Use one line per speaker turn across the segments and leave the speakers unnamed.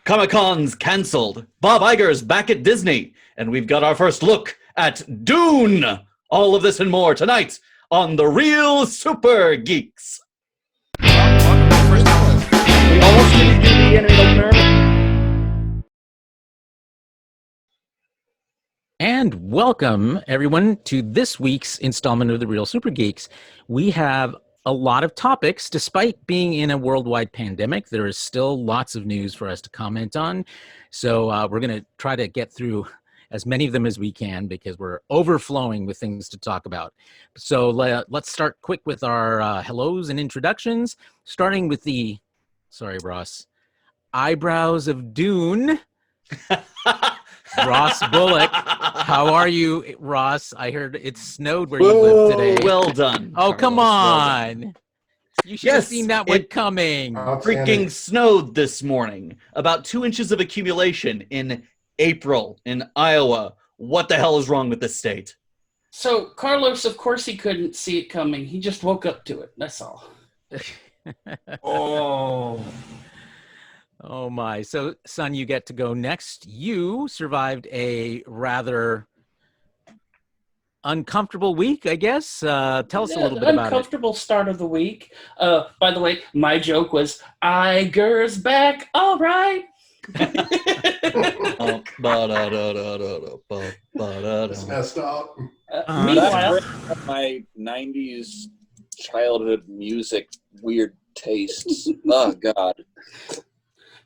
Comicon's canceled. Bob Iger's back at Disney. And we've got our first look at Dune. All of this and more tonight on The Real Super Geeks.
We almost didn't do the enemy opener.
And welcome, everyone, to this week's installment of The Real Super Geeks. We have a lot of topics. Despite being in a worldwide pandemic, there is still lots of news for us to comment on. So we're going to try to get through as many of them as we can because we're overflowing with things to talk about. So let's start quick with our hellos and introductions, starting with the, sorry, Ross, eyebrows of Dune. Ross Bullock. How are you, Ross? I heard it snowed where you live today.
Well done.
Oh,
Carlos.
come on.
Well,
you should have seen that one coming.
Freaking snowed this morning. About 2 inches of accumulation in April in Iowa. What the hell is wrong with this state?
So, Carlos, of course he couldn't see it coming. He just woke up to it. That's all.
Oh my. So, son, you get to go next. You survived a rather uncomfortable week, I guess. Tell us a little bit about it.
Uncomfortable start of the week. By the way, my joke was, Iger's back, all right.
It's messed up.
Meanwhile,
My 90s childhood music weird tastes. Oh, God.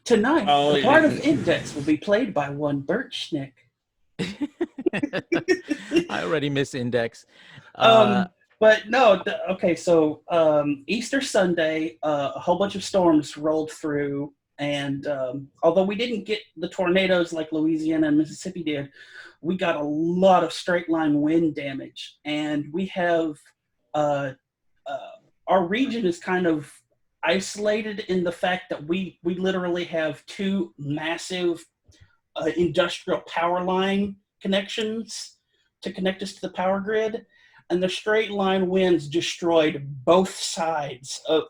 tonight, the part of Index will be played by one Bert Schnick.
I already miss Index.
But no, okay, so Easter Sunday, a whole bunch of storms rolled through, and although we didn't get the tornadoes like Louisiana and Mississippi did, we got a lot of straight line wind damage. And we have, our region is kind of isolated in the fact that we literally have two massive industrial power line connections to connect us to the power grid, and the straight line winds destroyed both sides of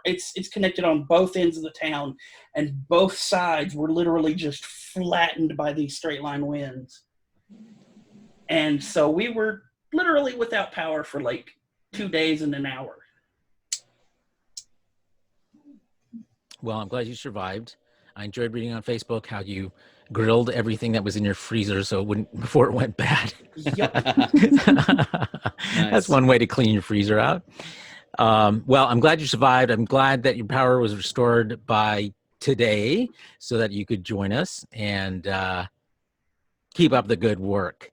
it's connected on both ends of the town, and both sides were literally just flattened by these straight line winds. And so we were literally without power for like 2 days and an hour.
Well, I'm glad you survived. I enjoyed reading on Facebook how you grilled everything that was in your freezer so it wouldn't before it went bad.
Yep.
That's one way to clean your freezer out. Well, I'm glad you survived. I'm glad that your power was restored by today so that you could join us and keep up the good work.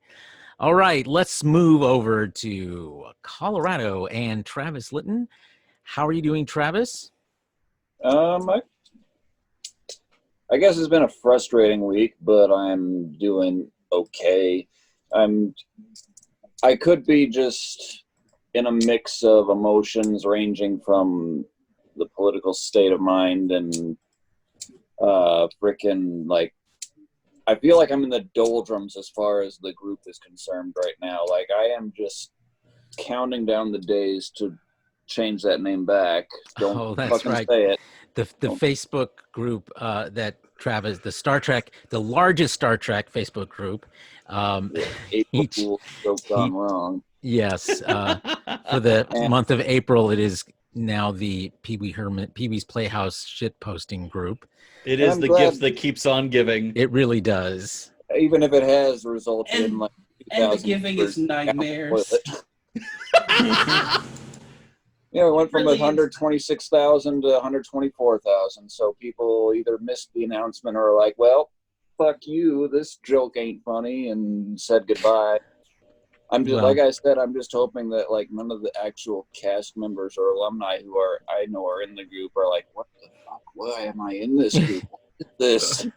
All right, let's move over to Colorado and Travis Litton. How are you doing, Travis?
I guess it's been a frustrating week, but I'm doing okay. I could be just in a mix of emotions ranging from the political state of mind and I feel like I'm in the doldrums as far as the group is concerned right now. Like, I am just counting down the days to change that name back. Don't fucking say it.
The Facebook group that Travis, the largest Star Trek Facebook group.
April Fool's joke gone wrong.
Yes. For the month of April, it is now the Pee-wee's Playhouse shit posting group.
It is the gift that keeps on giving.
It really does.
Even if it has resulted in like,
and the giving is nightmares.
Yeah, we went from 126,000 to 124,000. So people either missed the announcement or are like, well, fuck you, this joke ain't funny, and said goodbye. Like I said, I'm just hoping that like none of the actual cast members or alumni who I know are in the group are like, what the fuck? Why am I in this group? What is this?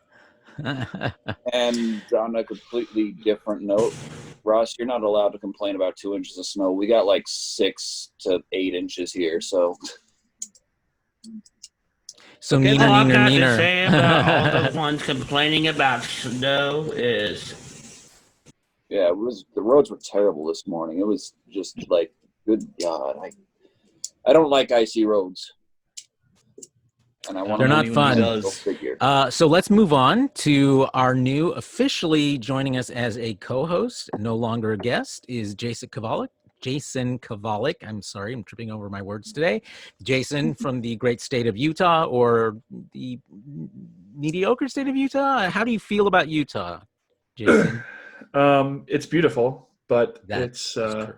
And on a completely different note, Ross, you're not allowed to complain about 2 inches of snow. We got like 6 to 8 inches here, so.
So
okay,
Nina,
all
Nina,
I got
Nina.
to say about all the ones complaining about snow is,
yeah, the roads were terrible this morning. It was just like, good God, I don't like icy roads. And I want
They're
to
not
know
fun.
when go figure.
So let's move on to our new, officially joining us as a co-host, no longer a guest, is Jason Kovalik. Jason Kovalik. I'm sorry, I'm tripping over my words today. Jason from the great state of Utah, or the mediocre state of Utah. How do you feel about Utah, Jason?
It's beautiful, but
That's
it's
true.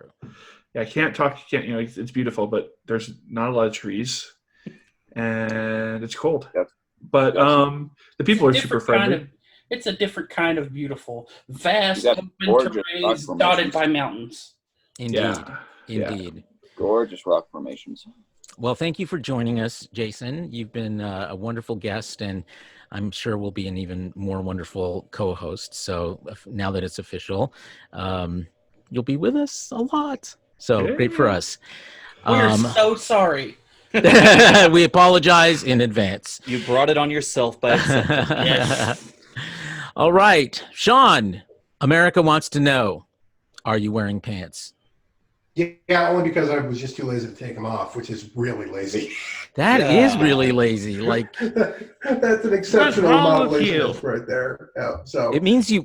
yeah, I can't talk. It's beautiful, but there's not a lot of trees, and it's cold.
Yep.
But the people are
It's a
super
different
friendly.
it's a different kind of beautiful. Vast
You got
open
gorgeous rock
terrains
formations.
dotted by mountains.
Indeed.
Yeah.
Indeed.
Gorgeous rock formations.
Well, thank you for joining us, Jason. You've been a wonderful guest, and I'm sure we'll be an even more wonderful co-host. So now that it's official, you'll be with us a lot. So great for us.
We're so sorry.
We apologize in advance.
You brought it on yourself by accepting.
Yes.
All right, Shawn, America wants to know, are you wearing pants?
Yeah, only because I was just too lazy to take them off, which is really lazy.
That is really lazy. Like,
That's an exceptional
wrong
amount of
with you?
laziness right there. Yeah, so
it means you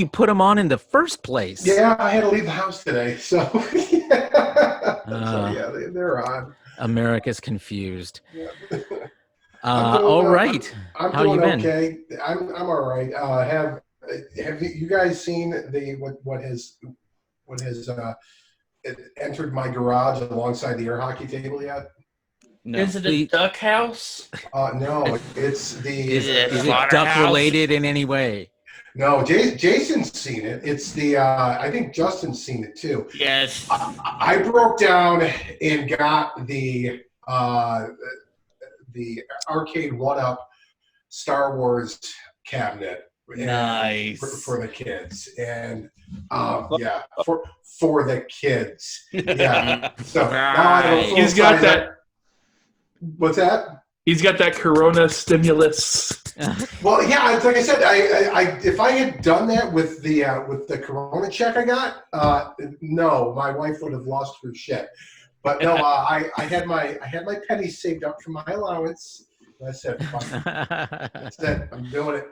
put them on in the first place.
yeah, I had to leave the house today, so yeah, they're on.
America's confused.
Yeah.
All right.
I'm
How
doing
you been?
okay. I'm all right. Have you guys seen what has entered my garage alongside the air hockey table yet?
No.
Is it a duck house?
No, it's
Is
the
it duck
Slaughterhouse?
related in any way?
no. Jason's seen it. It's the I think Justin's seen it too.
Yes.
I broke down and got the arcade 1-up Star Wars cabinet.
Nice.
For the kids, and yeah, for the kids. Yeah. So now I have a full
He's got
size-
that.
What's that?
He's got that Corona stimulus.
Well, yeah, it's like I said, I if I had done that with the Corona check I got, no, my wife would have lost her shit. But no, I had my pennies saved up from my allowance. I said, fuck it. That's it. I'm doing it.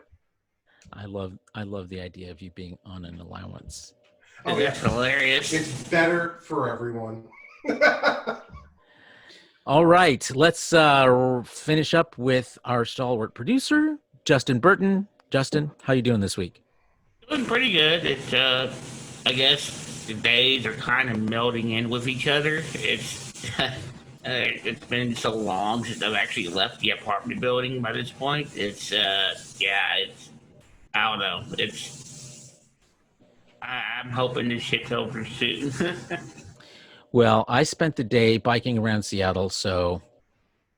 I love the idea of you being on an allowance.
Oh,
That's hilarious.
It's better for everyone.
All right, let's finish up with our stalwart producer, Justin Burton. Justin, how you doing this week?
Doing pretty good. It's I guess the days are kind of melding in with each other. It's it's been so long since I've actually left the apartment building. By this point, it's it's I don't know. I'm hoping this shit's over soon.
Well, I spent the day biking around Seattle,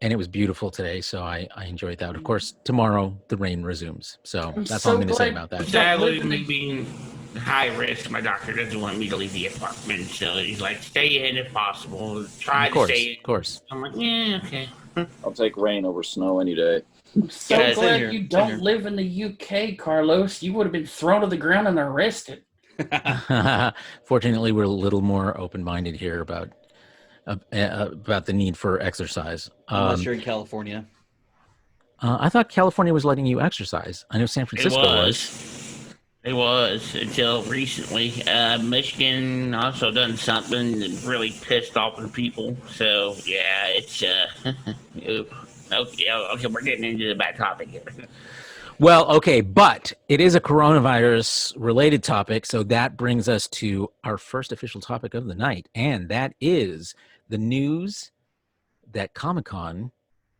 and it was beautiful today, so I enjoyed that. Of course, tomorrow the rain resumes, so
I'm
that's
so
all I'm going to say
glad-
about that.
Sadly, me being high risk, my doctor doesn't want me to leave the apartment, so he's like, "Stay in if possible. Try to stay in."
Of course.
I'm like, "Yeah, okay."
I'll take rain over snow any day.
I'm so
Yeah, it's
in
glad
here.
you
It's in
don't
here.
live in the UK, Carlos. You would have been thrown to the ground and arrested.
Fortunately, we're a little more open-minded here about the need for exercise.
Unless you're in California.
I thought California was letting you exercise. I know San Francisco was.
It was until recently. Michigan also done something that really pissed off the people. So yeah, it's okay. We're getting into the bad topic here.
Well, okay, but it is a coronavirus-related topic, so that brings us to our first official topic of the night, and that is the news that Comicon,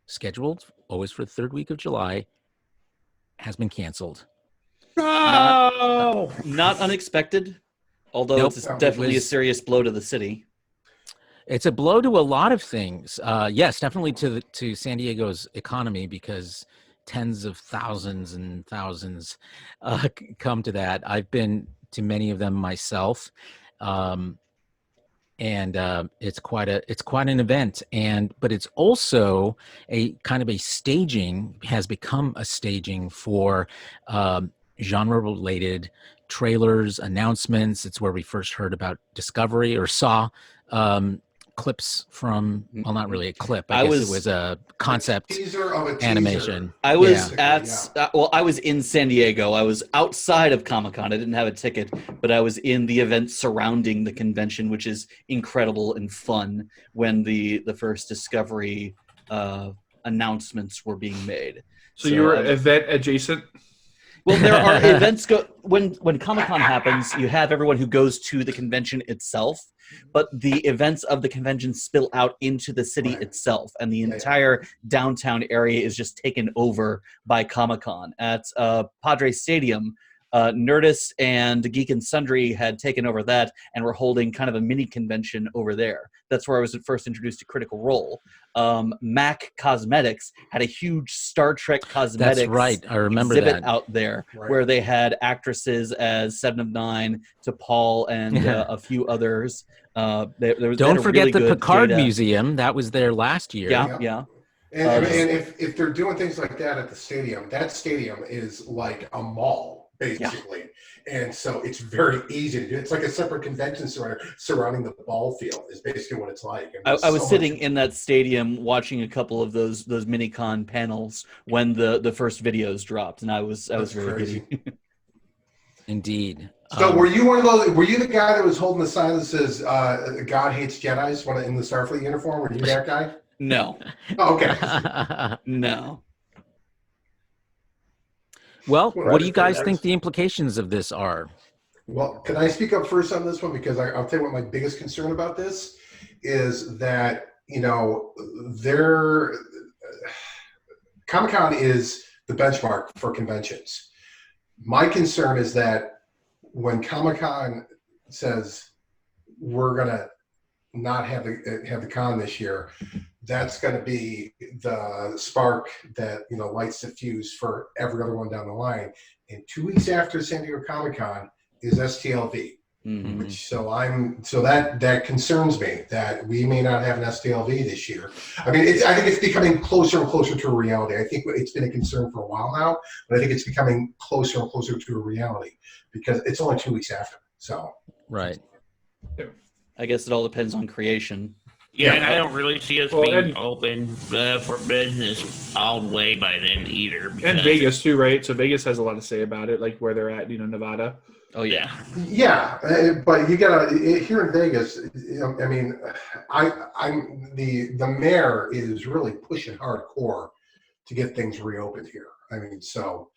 scheduled always for the third week of July, has been canceled.
No.
Not unexpected, although
Nope.
it's definitely a
was-
serious blow to the city.
It's a blow to a lot of things. Yes, definitely to San Diego's economy, because tens of thousands and thousands come to that. I've been to many of them myself, and it's quite an event. But it's also a kind of a staging, has become a staging for genre-related trailers, announcements. It's where we first heard about Discovery, or saw clips from, well, not really a clip. I
I
guess
was-
it was a concept
Teaser of a teaser.
animation.
I was
Yeah.
I was in San Diego. I was outside of Comicon. I didn't have a ticket, but I was in the event surrounding the convention, which is incredible and fun when the first Discovery announcements were being made.
So you were
I was-
event adjacent.
Well, there are events when Comic-Con happens, you have everyone who goes to the convention itself, but the events of the convention spill out into the city
Right.
itself, and the
Yeah.
entire downtown area is just taken over by Comic-Con. At Padre Stadium, Nerdist and Geek and Sundry had taken over that and were holding kind of a mini convention over there. That's where I was first introduced to Critical Role. Mac Cosmetics had a huge Star Trek cosmetics
That's right. I remember
exhibit
that.
out there
Right.
where they had actresses as Seven of Nine to Paul and a few others. There was, they
Don't
had a
forget
really
the
good
Picard
Jada-
Museum. That was there last year.
Yeah, yeah.
And if they're doing things like that at the stadium, that stadium is like a mall, basically. And so it's very easy to do. It's like a separate convention center surrounding the ball field is basically what it's like. And
I
there's
was
so
sitting
much-
in that stadium watching a couple of those mini-con panels when the first videos dropped, and I was
That's
very
crazy.
giddy.
Indeed.
So were you one of those? Were you the guy that was holding the sign that says "God hates Jedi's" when in the Starfleet uniform? Were you that guy?
No,
Oh, okay.
no.
Well,
Well,
what do you
that's
guys
pretty
think
nice.
the implications of this are?
Well, can I speak up first on this one? Because I'll tell you what my biggest concern about this is that, Comic-Con is the benchmark for conventions. My concern is that when Comic-Con says we're going to not have the con this year, that's going to be the spark that, lights the fuse for every other one down the line. And 2 weeks after San Diego Comic-Con is STLV.
Mhm.
So that concerns me that we may not have an STLV this year. I mean, I think it's becoming closer and closer to a reality. I think it's been a concern for a while now, but I think it's becoming closer and closer to a reality because it's only 2 weeks after. So
Right.
I guess it all depends on creation.
Yeah,
Yeah.
and I don't really see us
Well,
being
and-
open for business all the way by then either.
And
because-
Vegas too, right? So Vegas has a lot to say about it, like where they're at, Nevada.
Oh yeah.
yeah, but you gotta here in Vegas. I mean, I'm the mayor is really pushing hardcore to get things reopened here. I mean, so.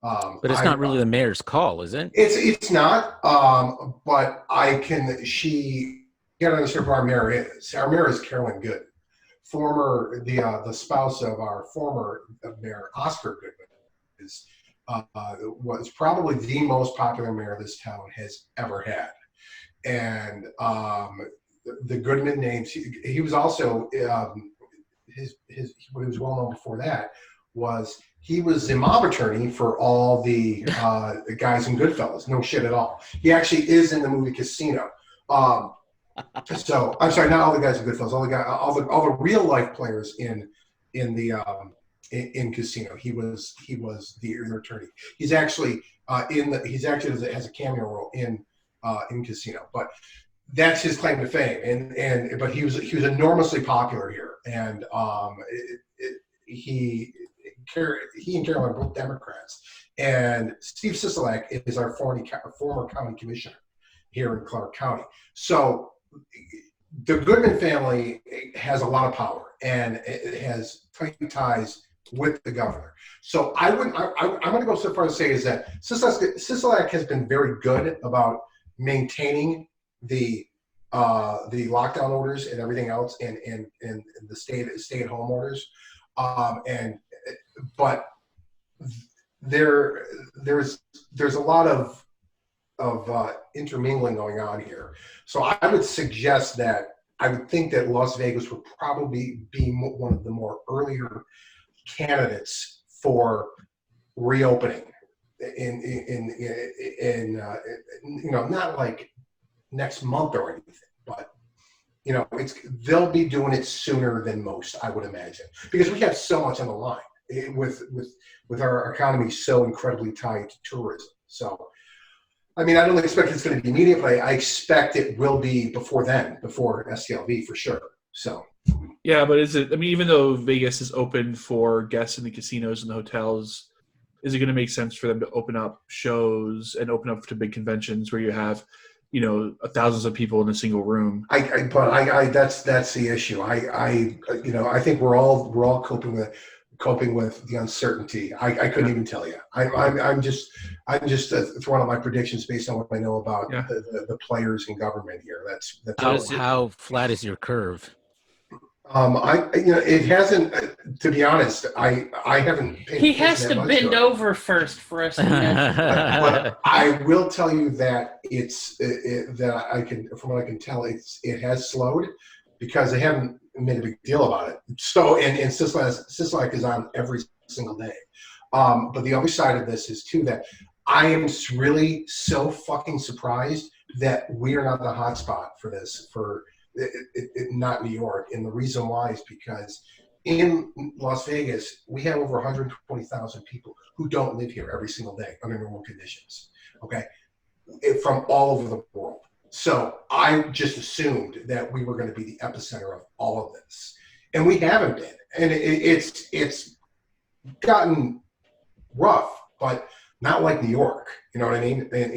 But it's not really the mayor's call, is it?
It's not, but she gotta understand who our mayor is. Our mayor is Carolyn Good, the spouse of our former mayor, Oscar Goodman, was probably the most popular mayor this town has ever had. And the Goodman names, he was also, what he was well known before that was he was the mob attorney for all the guys in Goodfellas. No shit at all. He actually is in the movie Casino. So I'm sorry, not all the guys in Goodfellas. All the real life players in Casino. He was the attorney. He's actually has a cameo role in Casino. But that's his claim to fame. But he was enormously popular here, and he and Carolyn are both Democrats, and Steve Sisolak is our former county commissioner here in Clark County. So the Goodman family has a lot of power, and it has tight ties with the governor. So I'm going to go so far as to say is that Sisolak has been very good about maintaining the lockdown orders and everything else, and the stay-at-home orders, but there's a lot of intermingling going on here. So I would suggest that I would think that Las Vegas would probably be one of the more earlier candidates for reopening in not like next month or anything, but they'll be doing it sooner than most, I would imagine, because we have so much on the line with our economy so incredibly tied to tourism. So I mean, I don't expect it's going to be immediately. I expect it will be before then, before STLV for sure. So.
Yeah, but is it? I mean, even though Vegas is open for guests in the casinos and the hotels, is it going to make sense for them to open up shows and open up to big conventions where you have, thousands of people in a single room?
That's the issue. I think we're all coping with the uncertainty. I couldn't even tell you. I'm just throwing out my predictions based on what I know about the players in government here. That's
how flat is your curve?
It hasn't. To be honest, I haven't.
He has to bend over first for us to know.
But I will tell you that that I can, from what I can tell, it has slowed because they haven't made a big deal about it. So and Syslac is on every single day. But the other side of this is too that I am really so fucking surprised that we are not the hotspot for this not New York. And the reason why is because in Las Vegas, we have over 120,000 people who don't live here every single day under normal conditions, okay, from all over the world. So I just assumed that we were going to be the epicenter of all of this. And we haven't been. And it's gotten rough, but not like New York. You know what I mean? And,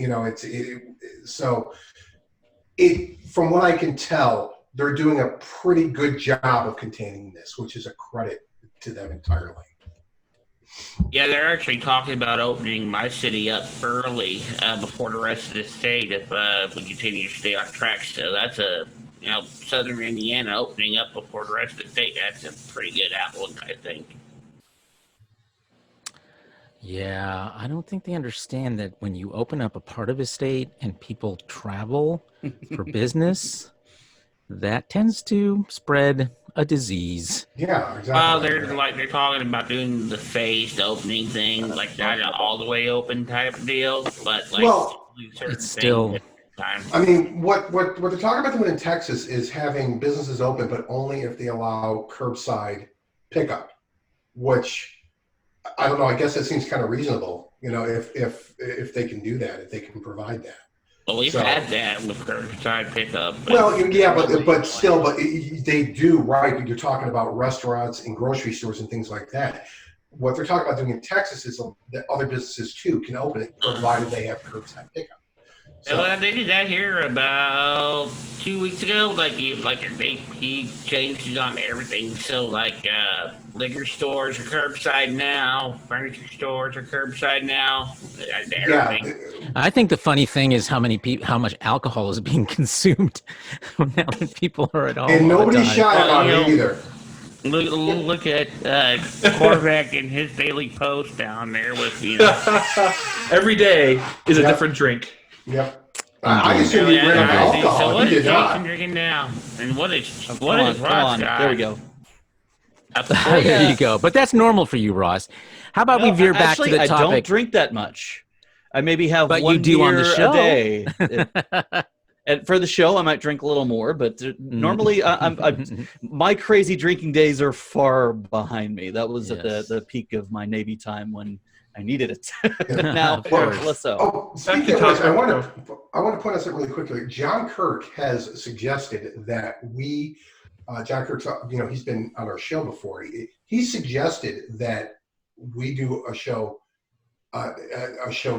from what I can tell, they're doing a pretty good job of containing this, which is a credit to them entirely.
Yeah, they're actually talking about opening my city up early before the rest of the state if we continue to stay on track. So that's Southern Indiana opening up before the rest of the state. That's a pretty good outlook, I think.
Yeah, I don't think they understand that when you open up a part of a state and people travel for business, that tends to spread a disease.
Yeah, exactly.
Well, they're talking about doing the phased opening thing, like not an all the way open type of deal, but
it's still.
I mean, what they're talking about doing in Texas is having businesses open, but only if they allow curbside pickup, which. I don't know. I guess that seems kind of reasonable, if they can do that, if they can provide that.
Well, we've had that with curbside pickup.
Well, yeah, but they do, right? You're talking about restaurants and grocery stores and things like that. What they're talking about doing in Texas is that other businesses too can open it, provided they have curbside pickup. So,
they did that here about 2 weeks ago. He changed it on everything. So liquor stores are curbside now. Furniture stores are curbside now. Everything.
Yeah. I think the funny thing is how much alcohol is being consumed now that people are at home.
And nobody's shy about it either.
Look at Korvac and his daily post down there with
Every day is a different drink.
Yep. I assume he ran out of alcohol.
So what
he
is
did
Jason
not.
drinking now? And what is
Come on. There we go.
There you go. But that's normal for you, Ross. How about we veer back to the topic?
I don't drink that much. I maybe have
but
one
you do
beer
on the show.
A day. And for the show, I might drink a little more, but normally my crazy drinking days are far behind me. That was at the peak of my Navy time when I needed it. Now, less so.
Oh, speaking of which, I want to point out something really quickly. John Kirk has suggested that John Kirk's, he's been on our show before. He suggested that we do a show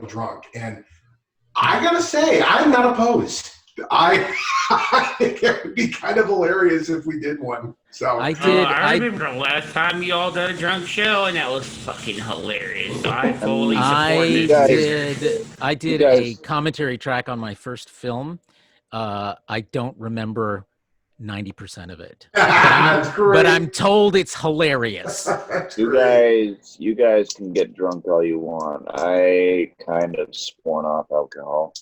drunk, and I gotta say, I'm not opposed. I think it would be kind of hilarious if we did one. So
I remember the last time you all did a drunk show, and that was fucking hilarious. So I fully support it.
I did a commentary track on my first film. I don't remember 90% of it, but I'm told it's hilarious.
You guys can get drunk all you want. I kind of spawn off alcohol.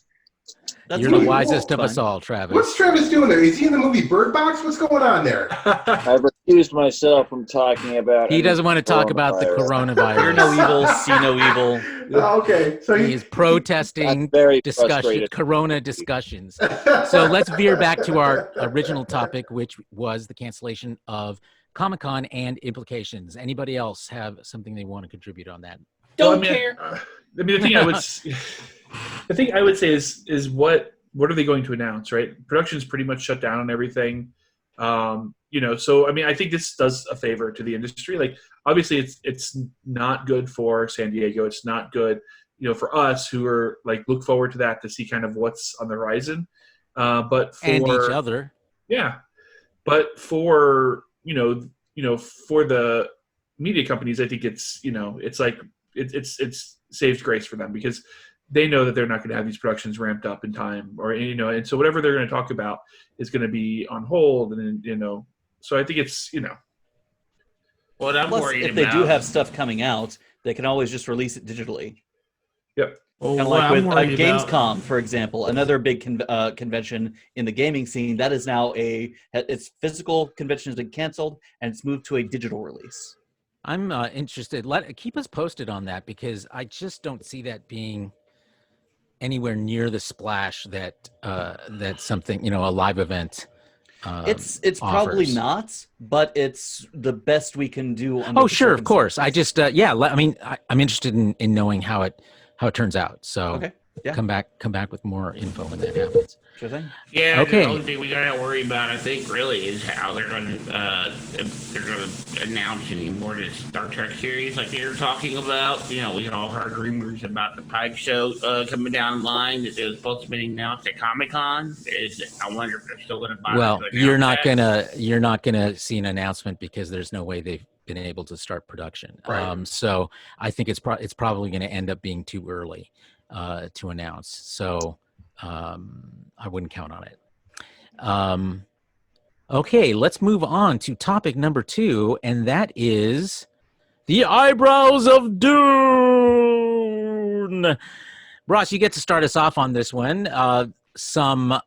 You're the wisest of us all, Travis.
What's Travis doing there? Is he in the movie Bird Box? What's going on there?
I've recused myself from talking about.
He doesn't want to talk about the coronavirus.
Hear no evil, see no evil.
Oh, okay, so
he is protesting corona discussions. So let's veer back to our original topic, which was the cancellation of Comicon and implications. Anybody else have something they want to contribute on that?
Don't care.
The thing I would. the thing I would say is what are they going to announce, right? Production's pretty much shut down on everything. So I mean, I think this does a favor to the industry. Like, obviously, it's not good for San Diego. It's not good, for us who are like look forward to that to see kind of what's on the horizon. But for
and each other.
yeah, but for for the media companies, I think it's it's saved grace for them because they know that they're not going to have these productions ramped up in time, or and so whatever they're going to talk about is going to be on hold, and so I think it's
What I'm
Plus,
worried
if
about.
they do have stuff coming out, they can always just release it digitally.
Yep.
Well,
Kind of
what
like
I'm
with
worried about-
Gamescom, for example, another big convention in the gaming scene. That is now its physical convention has been canceled and it's moved to a digital release.
I'm interested. Keep us posted on that because I just don't see that being anywhere near the splash that something a live event.
It's probably
offers.
not, but it's the best we can do.
Oh, sure, of course. I just I'm interested in knowing how it turns out. So
Okay. Yeah.
come back with more info when that happens.
Sure thing.
Yeah,
Okay.
the only thing we gotta worry about, I think, really, is how they're gonna announce any more of this Star Trek series like they were talking about. We all heard rumors about the Pike show coming down the line that it was supposed to be announced at Comicon. I wonder if they're still gonna buy.
Well, you're not gonna see an announcement because there's no way they've been able to start production.
Right.
So I think it's probably going to end up being too early to announce. So I wouldn't count on it. Okay, let's move on to topic number 2, and that is the eyebrows of Dune. Ross, you get to start us off on this one. Some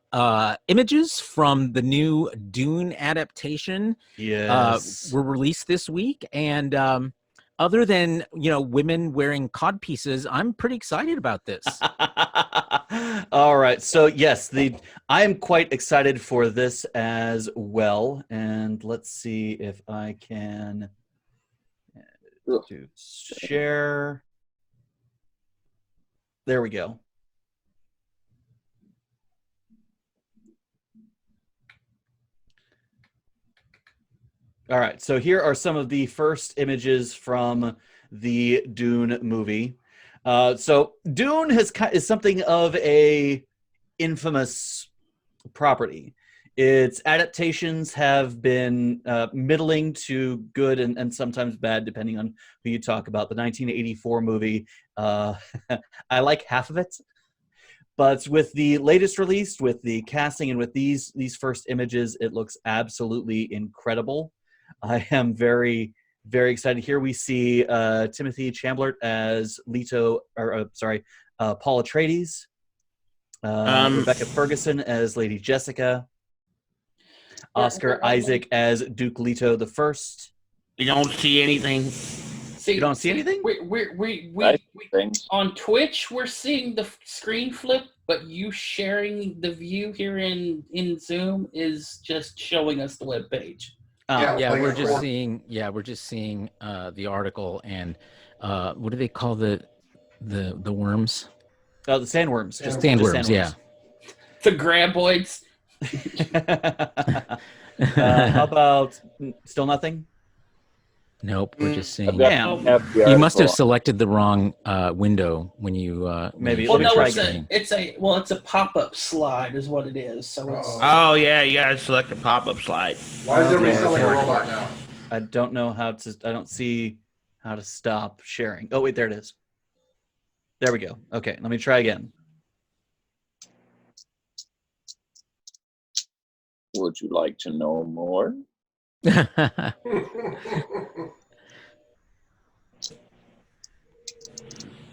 images from the new Dune adaptation were released this week, and other than women wearing cod pieces, I'm pretty excited about this.
All right, so yes, I am quite excited for this as well, and let's see if I can share. There we go. All right, so here are some of the first images from the Dune movie. So Dune is something of a infamous property. Its adaptations have been middling to good and sometimes bad, depending on who you talk about. The 1984 movie, I like half of it. But with the latest release, with the casting and with these first images, it looks absolutely incredible. I am very, very excited. Here we see Timothy Chamblet as Paul Atreides, Rebecca Ferguson as Lady Jessica, Oscar Isaac as Duke Leto the First.
You don't see anything.
You don't see anything?
We
Things.
on Twitch we're seeing the screen flip, but you sharing the view here in Zoom is just showing us the web page.
Yeah,
like
we're
a
just
fork.
seeing the article and what do they call the worms?
Oh, the sandworms. Just
Sandworms, yeah.
The graboids.
How about still nothing?
Nope, we're just seeing.
Damn.
You must have selected the wrong window when you
Maybe.
when you
Let me
shared
try
the screen.
It's a pop-up slide is what it is. So it's
Oh yeah, you gotta select the pop-up slide.
Why is everybody
Okay.
selling a robot now?
I don't know I don't see how to stop sharing. Oh, wait, there it is. There we go. Okay, let me try again.
Would you like to know more?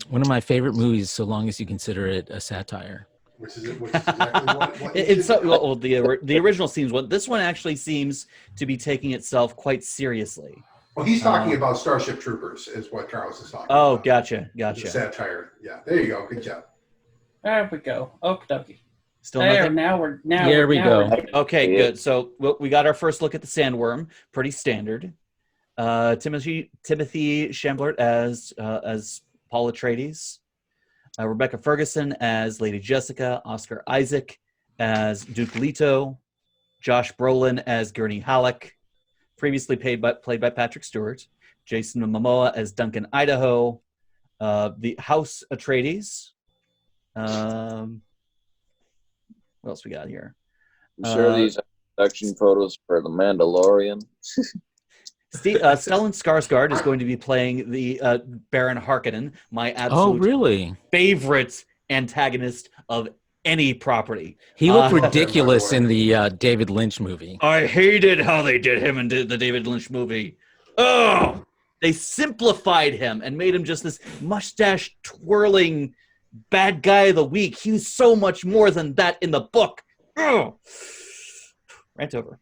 One of my favorite movies, so long as you consider it a satire.
Which is exactly what
It's well, the original seems one. This one actually seems to be taking itself quite seriously.
Well, he's talking about Starship Troopers, is what Carlos is talking
Oh,
about.
gotcha.
The satire. Yeah, there you go. Good job.
there we go. Okie dokie.
Still
There
nothing?
now
There we go.
Okay,
Yeah.
good. So we got our first look at the sandworm. Pretty standard. Timothy Chamblet as Paul Atreides. Rebecca Ferguson as Lady Jessica, Oscar Isaac as Duke Leto, Josh Brolin as Gurney Halleck, previously played by Patrick Stewart, Jason Momoa as Duncan Idaho, the House Atreides. What else we got here?
I'm sure these are production photos for The Mandalorian.
Stellan Skarsgård is going to be playing the Baron Harkonnen, my absolute
really?
favorite antagonist of any property.
He looked ridiculous in the David Lynch movie.
I hated how they did him in the David Lynch movie. Oh, they simplified him and made him just this mustache twirling bad guy of the week. He was so much more than that in the book. Oh, rant over.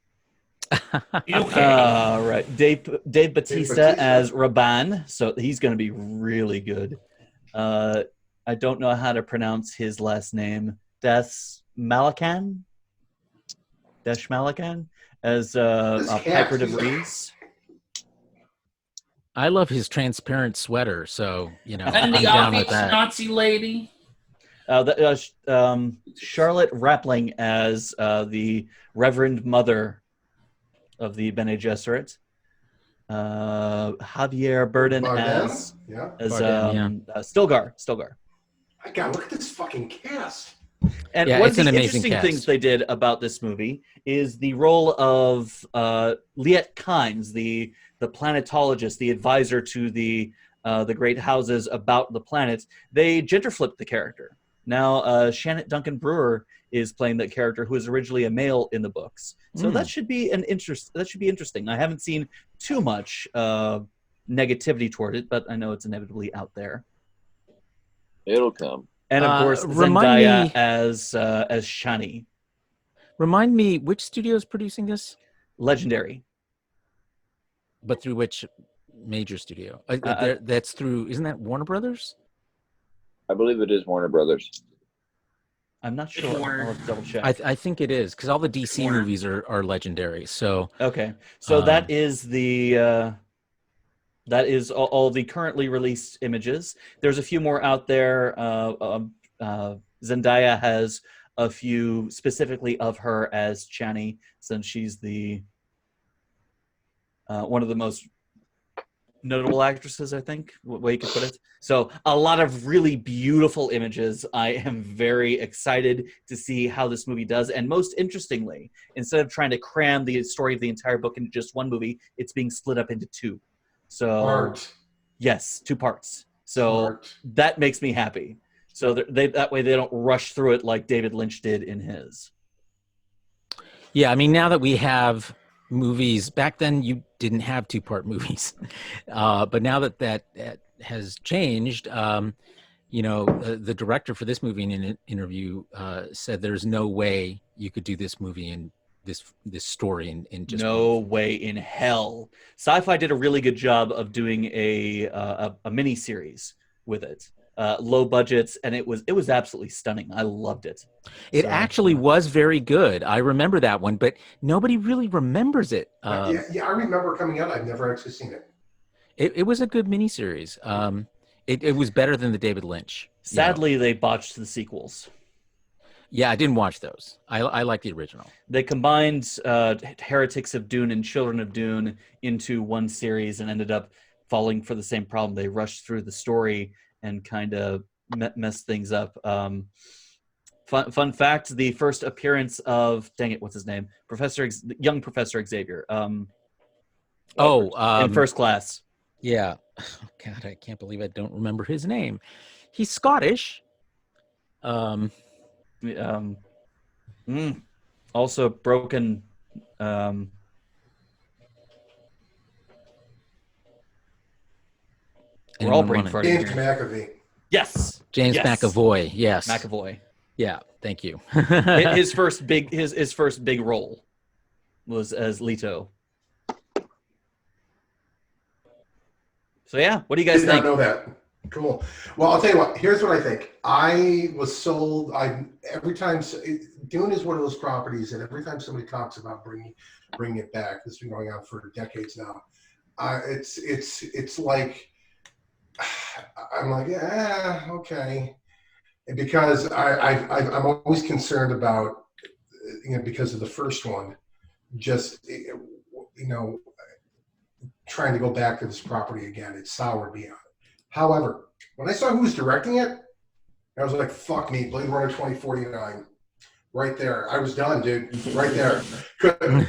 Right. Dave Bautista as Raban, so he's going to be really good. I don't know how to pronounce his last name. Desh Malakan as Piper DeVries.
I love his transparent sweater, so
And
I'm
the
down with
obvious
that.
Nazi lady.
Charlotte Rampling as the Reverend Mother of the Bene Gesserit. Javier Bardem as Stilgar.
God, look at this fucking cast.
And one of the interesting things they did about this movie is the role of Liet Kynes, the planetologist, the advisor to the great houses about the planet. They gender flipped the character. Now, Shannon Duncan Brewer is playing that character, who was originally a male in the books. So that should be interesting. I haven't seen too much negativity toward it, but I know it's inevitably out there.
It'll come.
And of course, Zendaya as Shani.
Remind me, which studio is producing this?
Legendary.
But through which major studio? That's through. Isn't that Warner Brothers?
I believe it is Warner Brothers.
I'm not sure. I'll have to double check.
I think it is, because all the DC movies are Legendary. So
okay, so that is all the currently released images. There's a few more out there. Zendaya has a few specifically of her as Chani, since she's the one of the most notable actresses, I think, way you could put it. So a lot of really beautiful images. I am very excited to see how this movie does. And most interestingly, instead of trying to cram the story of the entire book into just one movie, it's being split up into two. So yes, 2 parts. So that makes me happy. So that way they don't rush through it like David Lynch did in his.
Yeah, I mean, now that we have movies, back then you didn't have 2-part movies, but now that has changed, the director for this movie in an interview said there's no way you could do this movie in this story in just
no way in hell. Sci-Fi did a really good job of doing a mini series with it. Low budgets, and it was absolutely stunning. I loved it.
It actually was very good. I remember that one, but nobody really remembers it.
I remember coming out. I've never actually seen it.
It was a good miniseries. It was better than the David Lynch.
Sadly, they botched the sequels.
Yeah, I didn't watch those. I like the original.
They combined Heretics of Dune and Children of Dune into one series and ended up falling for the same problem. They rushed through the story and kind of messed things up. Fun fact, the first appearance of, what's his name? Young Professor Xavier. In First Class.
Yeah. Oh, God, I can't believe I don't remember his name. He's Scottish.
Also broken. We're all brain farting.
James McAvoy.
Yes.
James McAvoy. Yes.
McAvoy.
Yeah. Thank you.
his first big role was as Leto. So yeah, what do you guys think?
I did not know that. Cool. Well, I'll tell you what. Here's what I think. I was sold. Every time Dune is one of those properties that every time somebody talks about bringing it back, this has been going on for decades now. It's like I'm like, yeah, okay. because I'm always concerned about, because of the first one, just, trying to go back to this property again. It soured me on it. However, when I saw who was directing it, I was like, fuck me, Blade Runner 2049. Right there. I was done, dude. Right there.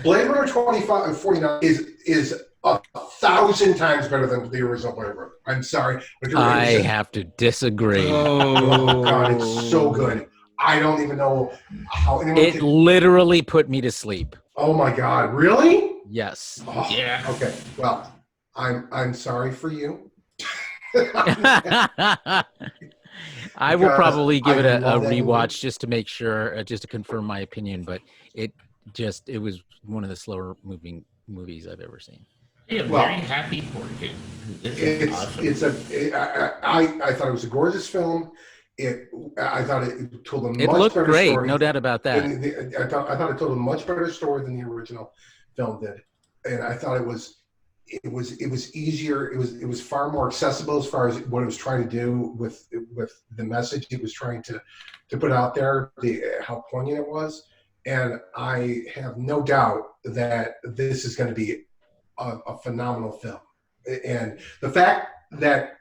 Blade Runner 2049 is 1,000 times better than the original Blade Runner. I'm sorry.
I have to disagree.
Oh, God, it's so good. I don't even know how anyone
It literally put me to sleep.
Oh, my God. Really?
Yes.
Oh,
Yeah.
Okay. Well, I'm sorry for you.
I will probably give it a
love that
rewatch just to make sure, just to confirm my opinion. But it was one of the slower moving movies I've ever seen.
Yeah,
Well,
very happy for it. This is awesome.
I thought it was a gorgeous film. I thought it told a much
It looked
better
great,
story.
no doubt about that.
I thought it told a much better story than the original film did, and I thought it was easier. It was far more accessible as far as what it was trying to do with the message it was trying to put out there, how poignant it was. And I have no doubt that this is going to be a phenomenal film. And the fact that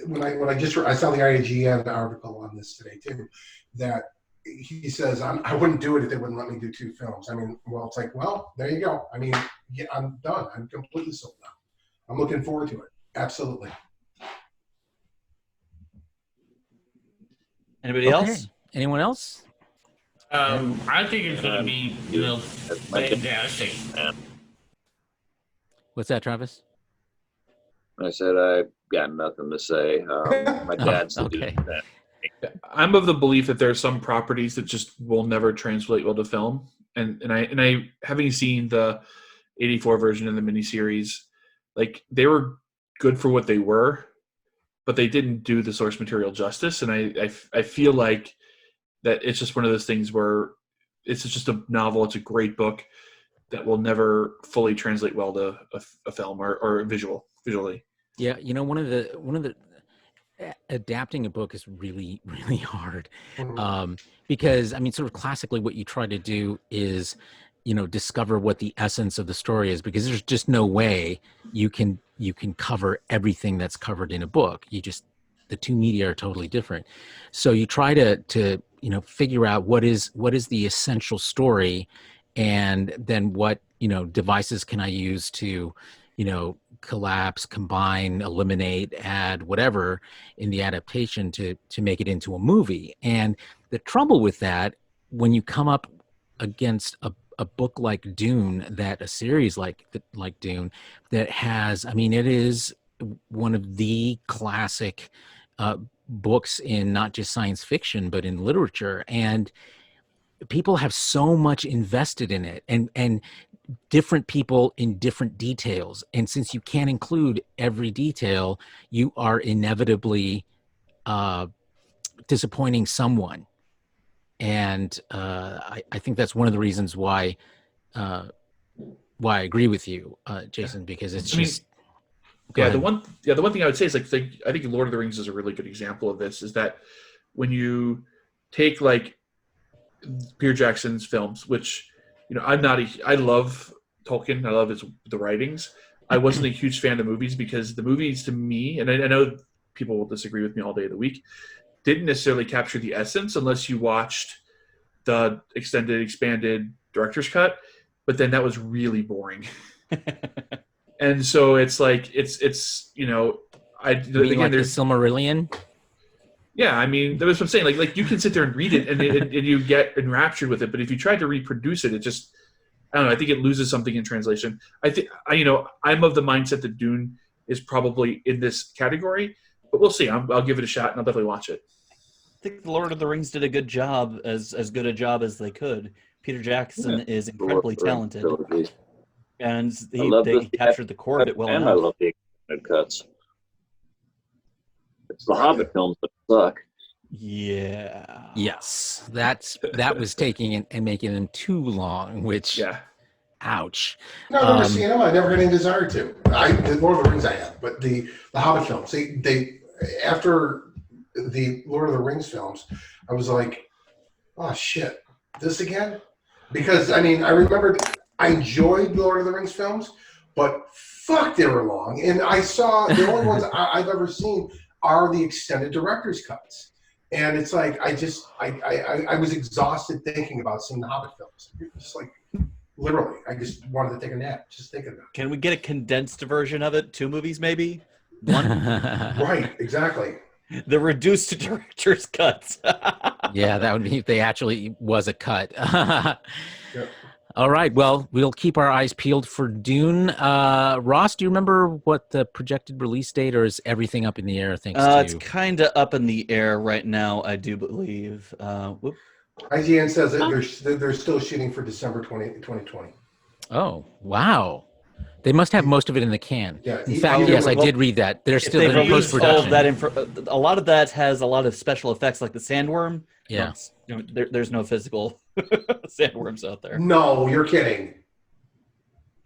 when I saw the IGN article on this today too, that he says I wouldn't do it if they wouldn't let me do 2 films. I mean, well, it's like, well, there you go. I mean, yeah, I'm done. I'm completely sold now. I'm looking forward to it. Absolutely.
Anybody else?
Anyone else?
I think it's going to be, fantastic.
What's that, Travis?
I said I've got nothing to say. My dad's
okay.
I'm of the belief that there are some properties that just will never translate well to film, and I having seen the '84 version of the miniseries, like they were good for what they were, but they didn't do the source material justice, and I feel like that it's just one of those things where it's just a novel, it's a great book that will never fully translate well to a film or visually.
Yeah, one of the adapting a book is really, really hard, because I mean, sort of classically, what you try to do is, discover what the essence of the story is, because there's just no way you can cover everything that's covered in a book. The two media are totally different, so you try to figure out what is the essential story, and then what devices can I use to collapse, combine, eliminate, add, whatever in the adaptation to make it into a movie. And the trouble with that, when you come up against a book like Dune, a series like Dune, that has, I mean, it is one of the classic books in not just science fiction, but in literature. And people have so much invested in it, and different people in different details. And since you can't include every detail, you are inevitably disappointing someone. And I think that's one of the reasons why I agree with you, Jason, because it's
the one thing I would say is like I think Lord of the Rings is a really good example of this, is that when you take like Peter Jackson's films, which I love Tolkien, I love the writings. I wasn't a huge fan of the movies because the movies to me, and I know people will disagree with me all day of the week, didn't necessarily capture the essence unless you watched the extended, expanded director's cut. But then that was really boring. And so it's like there's
the Silmarillion.
Yeah, I mean, that's what I'm saying. Like you can sit there and read it, and you get enraptured with it. But if you try to reproduce it, it just, I don't know. I think it loses something in translation. I'm of the mindset that Dune is probably in this category, but we'll see. I'll give it a shot, and I'll definitely watch it.
I think The Lord of the Rings did a good job, as good a job as they could. Peter Jackson is incredibly talented, and they captured the core of it well enough.
I love the extended cuts. It's the Hobbit films that suck.
Yeah.
Yes, that was taking it and making them too long. Which, ouch.
No, I've never seen them. I never had any desire to. The Lord of the Rings I have, but the Hobbit films, they after the Lord of the Rings films, I was like, oh shit, this again? Because I mean, I remembered I enjoyed Lord of the Rings films, but fuck, they were long. And I saw the only ones I've ever seen are the extended director's cuts. And it's like I was exhausted thinking about seeing the Hobbit films. Just like literally, I just wanted to take a nap just thinking about it.
Can we get a condensed version of it? 2 movies, maybe? 1?
Right, exactly.
The reduced director's cuts.
Yeah, that would be if they actually was a cut.
Yep.
All right. Well, we'll keep our eyes peeled for Dune. Ross, do you remember what the projected release date, or is everything up in the air thanks to
It's kind of up in the air right now, I do believe. Whoop.
IGN says that they're still shooting for December 2020.
Oh, wow. They must have most of it in the can.
Yeah,
In fact, yes, I did read that. They're still
They've
in
released all of
post-production.
that a lot of that has a lot of special effects, like the sandworm.
Yeah.
There's no physical sandworms out there.
No, you're kidding.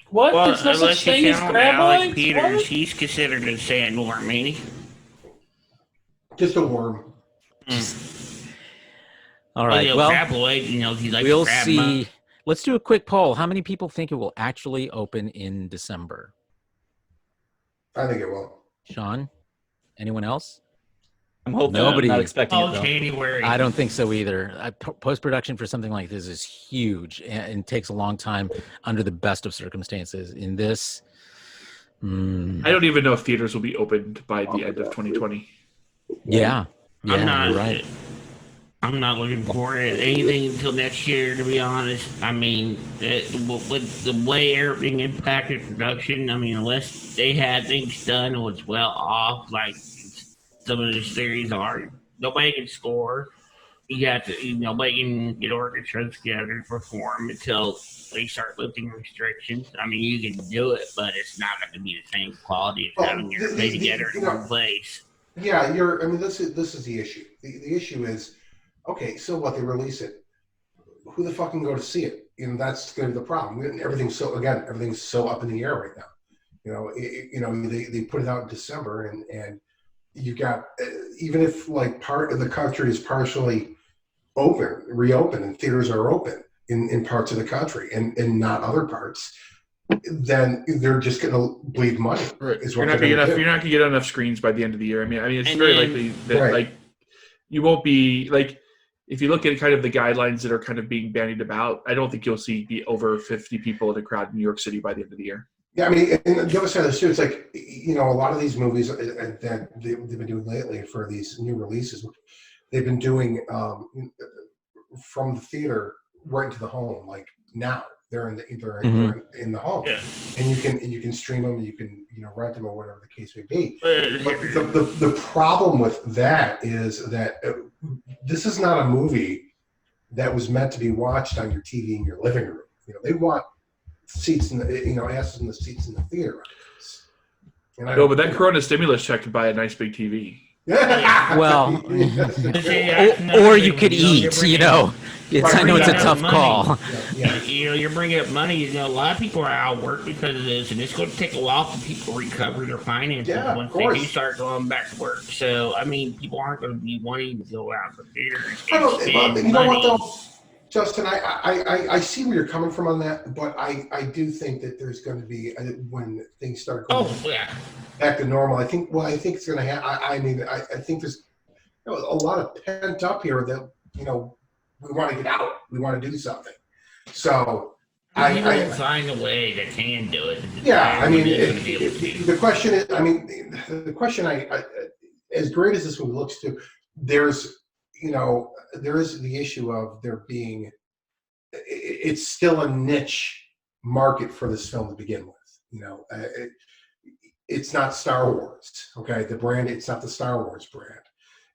What?
Well,
There's no such
unless
thing
you
as
count
crab
Alec
legs?
Peters,
What?
he's considered a sandworm, ain't he?
Just a worm.
All right.
Well,
Well,
crab leg, he likes
we'll
crab
see. Let's do a quick poll. How many people think it will actually open in December?
I think it will.
Shawn? Anyone else?
I'm hoping.
Nobody-
I'm not expecting it,
Oh,
though.
January.
I don't think so either. Post-production for something like this is huge and takes a long time under the best of circumstances. In this,
I don't even know if theaters will be opened by the end of 2020.
yeah,
I'm not.
you're right.
I'm not looking for it anything until next year, to be honest. I mean, with the way everything impacted production, I mean, unless they had things done and was well off, like some of the series are, nobody can score. You got to, nobody can get orchestras together to perform until they start lifting restrictions. I mean, you can do it, but it's not going to be the same quality as having everybody together in one place.
Yeah, I mean, this is the issue. The issue is, okay, so what? They release it. Who the fuck can go to see it? That's going to be the problem. Everything's so up in the air right now. They put it out in December, and you got even if like part of the country is partially reopened, and theaters are open in parts of the country, and not other parts, then they're just going to bleed money.
Right.
Is
You're
what
not
they're
going
gonna do.
to get enough screens by the end of the year. I mean, it's
And
very
then-
likely that
Right.
like you won't be like if you look at kind of the guidelines that are kind of being bandied about. I don't think you'll see over 50 people in a crowd in New York City by the end of the year.
Yeah, I mean, and the other side of the street, it's like, a lot of these movies that they've been doing lately for these new releases, they've been doing from the theater right into the home. Like now, they're in the home,
Yeah.
and you can stream them, you can rent them or whatever the case may be.
But
But the problem with that is that this is not a movie that was meant to be watched on your TV in your living room. They want seats in the asses in the seats in the theater. And I
No, but that Corona stimulus check could buy a nice big TV.
Well,
See,
or you could eat. I know it's a tough
money.
call.
yeah.
You're bringing up money. A lot of people are out of work because of this, and it's going to take a while for people to recover their finances
Yeah,
once
of
they do
course.
start going back to work. So, I mean, people aren't going to be wanting to go out to theaters
I
and
don't,
spend
you know what
money.
though, Justin, I see where you're coming from on that, but I do think that there's going to be when things start going
Oh, yeah.
back to normal. I think it's going to happen. I think there's a lot of pent up here that we want to get out. We want to do something. So
You will
I
find a way that can do it.
yeah. I mean,
Everybody's gonna be able to.
the question is, the question I as great as this movie looks to, there is the issue of there being, it's still a niche market for this film to begin with. It's not Star Wars, okay? The brand, it's not the Star Wars brand,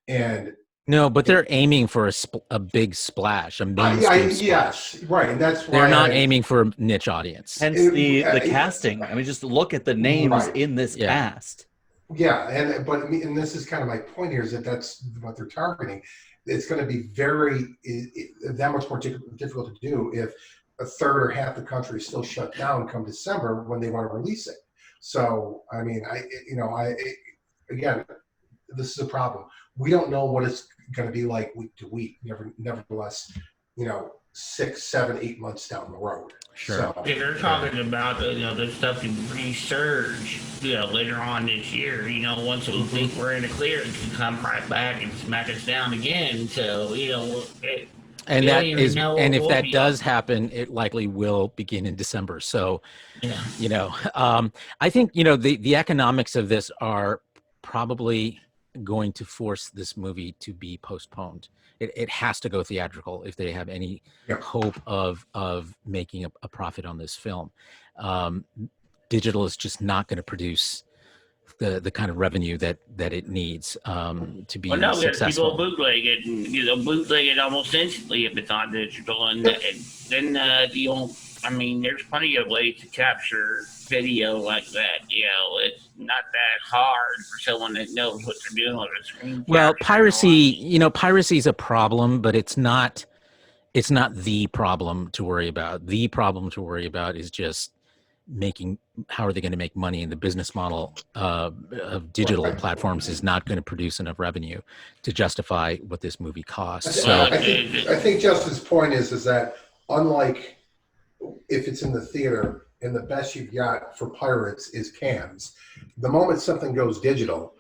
and
No, but they're aiming for a big splash, a mainstream splash.
yes, right, and that's why
They're not aiming for a niche audience.
Hence the casting. I mean, just look at the names
Right.
in this
Yeah.
cast.
Yeah, and this is kind of my point here is that's what they're targeting. It's going to be that much more difficult to do if a third or half the country is still shut down come December when they want to release it. So I mean, again, this is a problem. We don't know what it's going to be like week to week. Nevertheless, 6, 7, 8 months down the road.
Sure.
So,
Yeah, they're talking about the stuff to resurge, later on this year. Once we think we're in the clear, it can come right back and smack us down again. So
And
we
that
don't even
is,
know
and
what
if
will
that
be
does happen, it likely will begin in December. So,
yeah.
I think the economics of this are probably going to force this movie to be postponed. It has to go theatrical if they have any hope of making a profit on this film. Digital is just not going to produce the kind of revenue that it needs to be
Well, no, because
successful.
people bootleg it and bootleg it almost instantly if it's on digital, and then you don't. I mean, there's plenty of ways to capture video like that. It's not that hard for someone that knows what they're doing with a screen.
Well, piracy is a problem, but it's not the problem to worry about. The problem to worry about is just how are they going to make money? And the business model of digital platforms is not going to produce enough revenue to justify what this movie costs. So
I think Justin's point is that unlike if it's in the theater and the best you've got for pirates is cams, the moment something goes digital,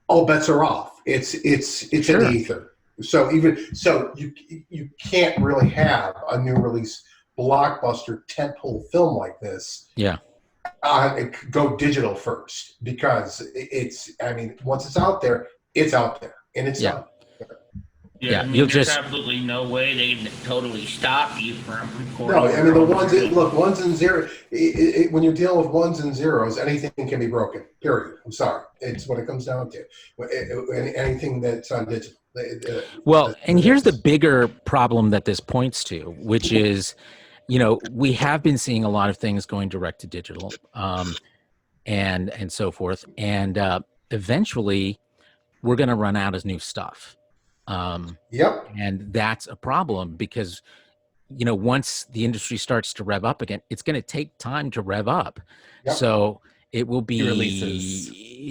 all bets are off. It's in the ether. So you can't really have a new release blockbuster tentpole film like this.
Yeah.
Go digital first, because once it's out there, and it's done.
Yeah, there's absolutely no way they can totally stop you from recording.
No, the ones and zeros. When you're dealing with ones and zeros, anything can be broken. Period. I'm sorry. It's what it comes down to. Anything that's on digital.
Well, and here's the bigger problem that this points to, which is, we have been seeing a lot of things going direct to digital, and so forth, and eventually, we're going to run out of new stuff. And that's a problem because, once the industry starts to rev up again, it's going to take time to rev up. So it will be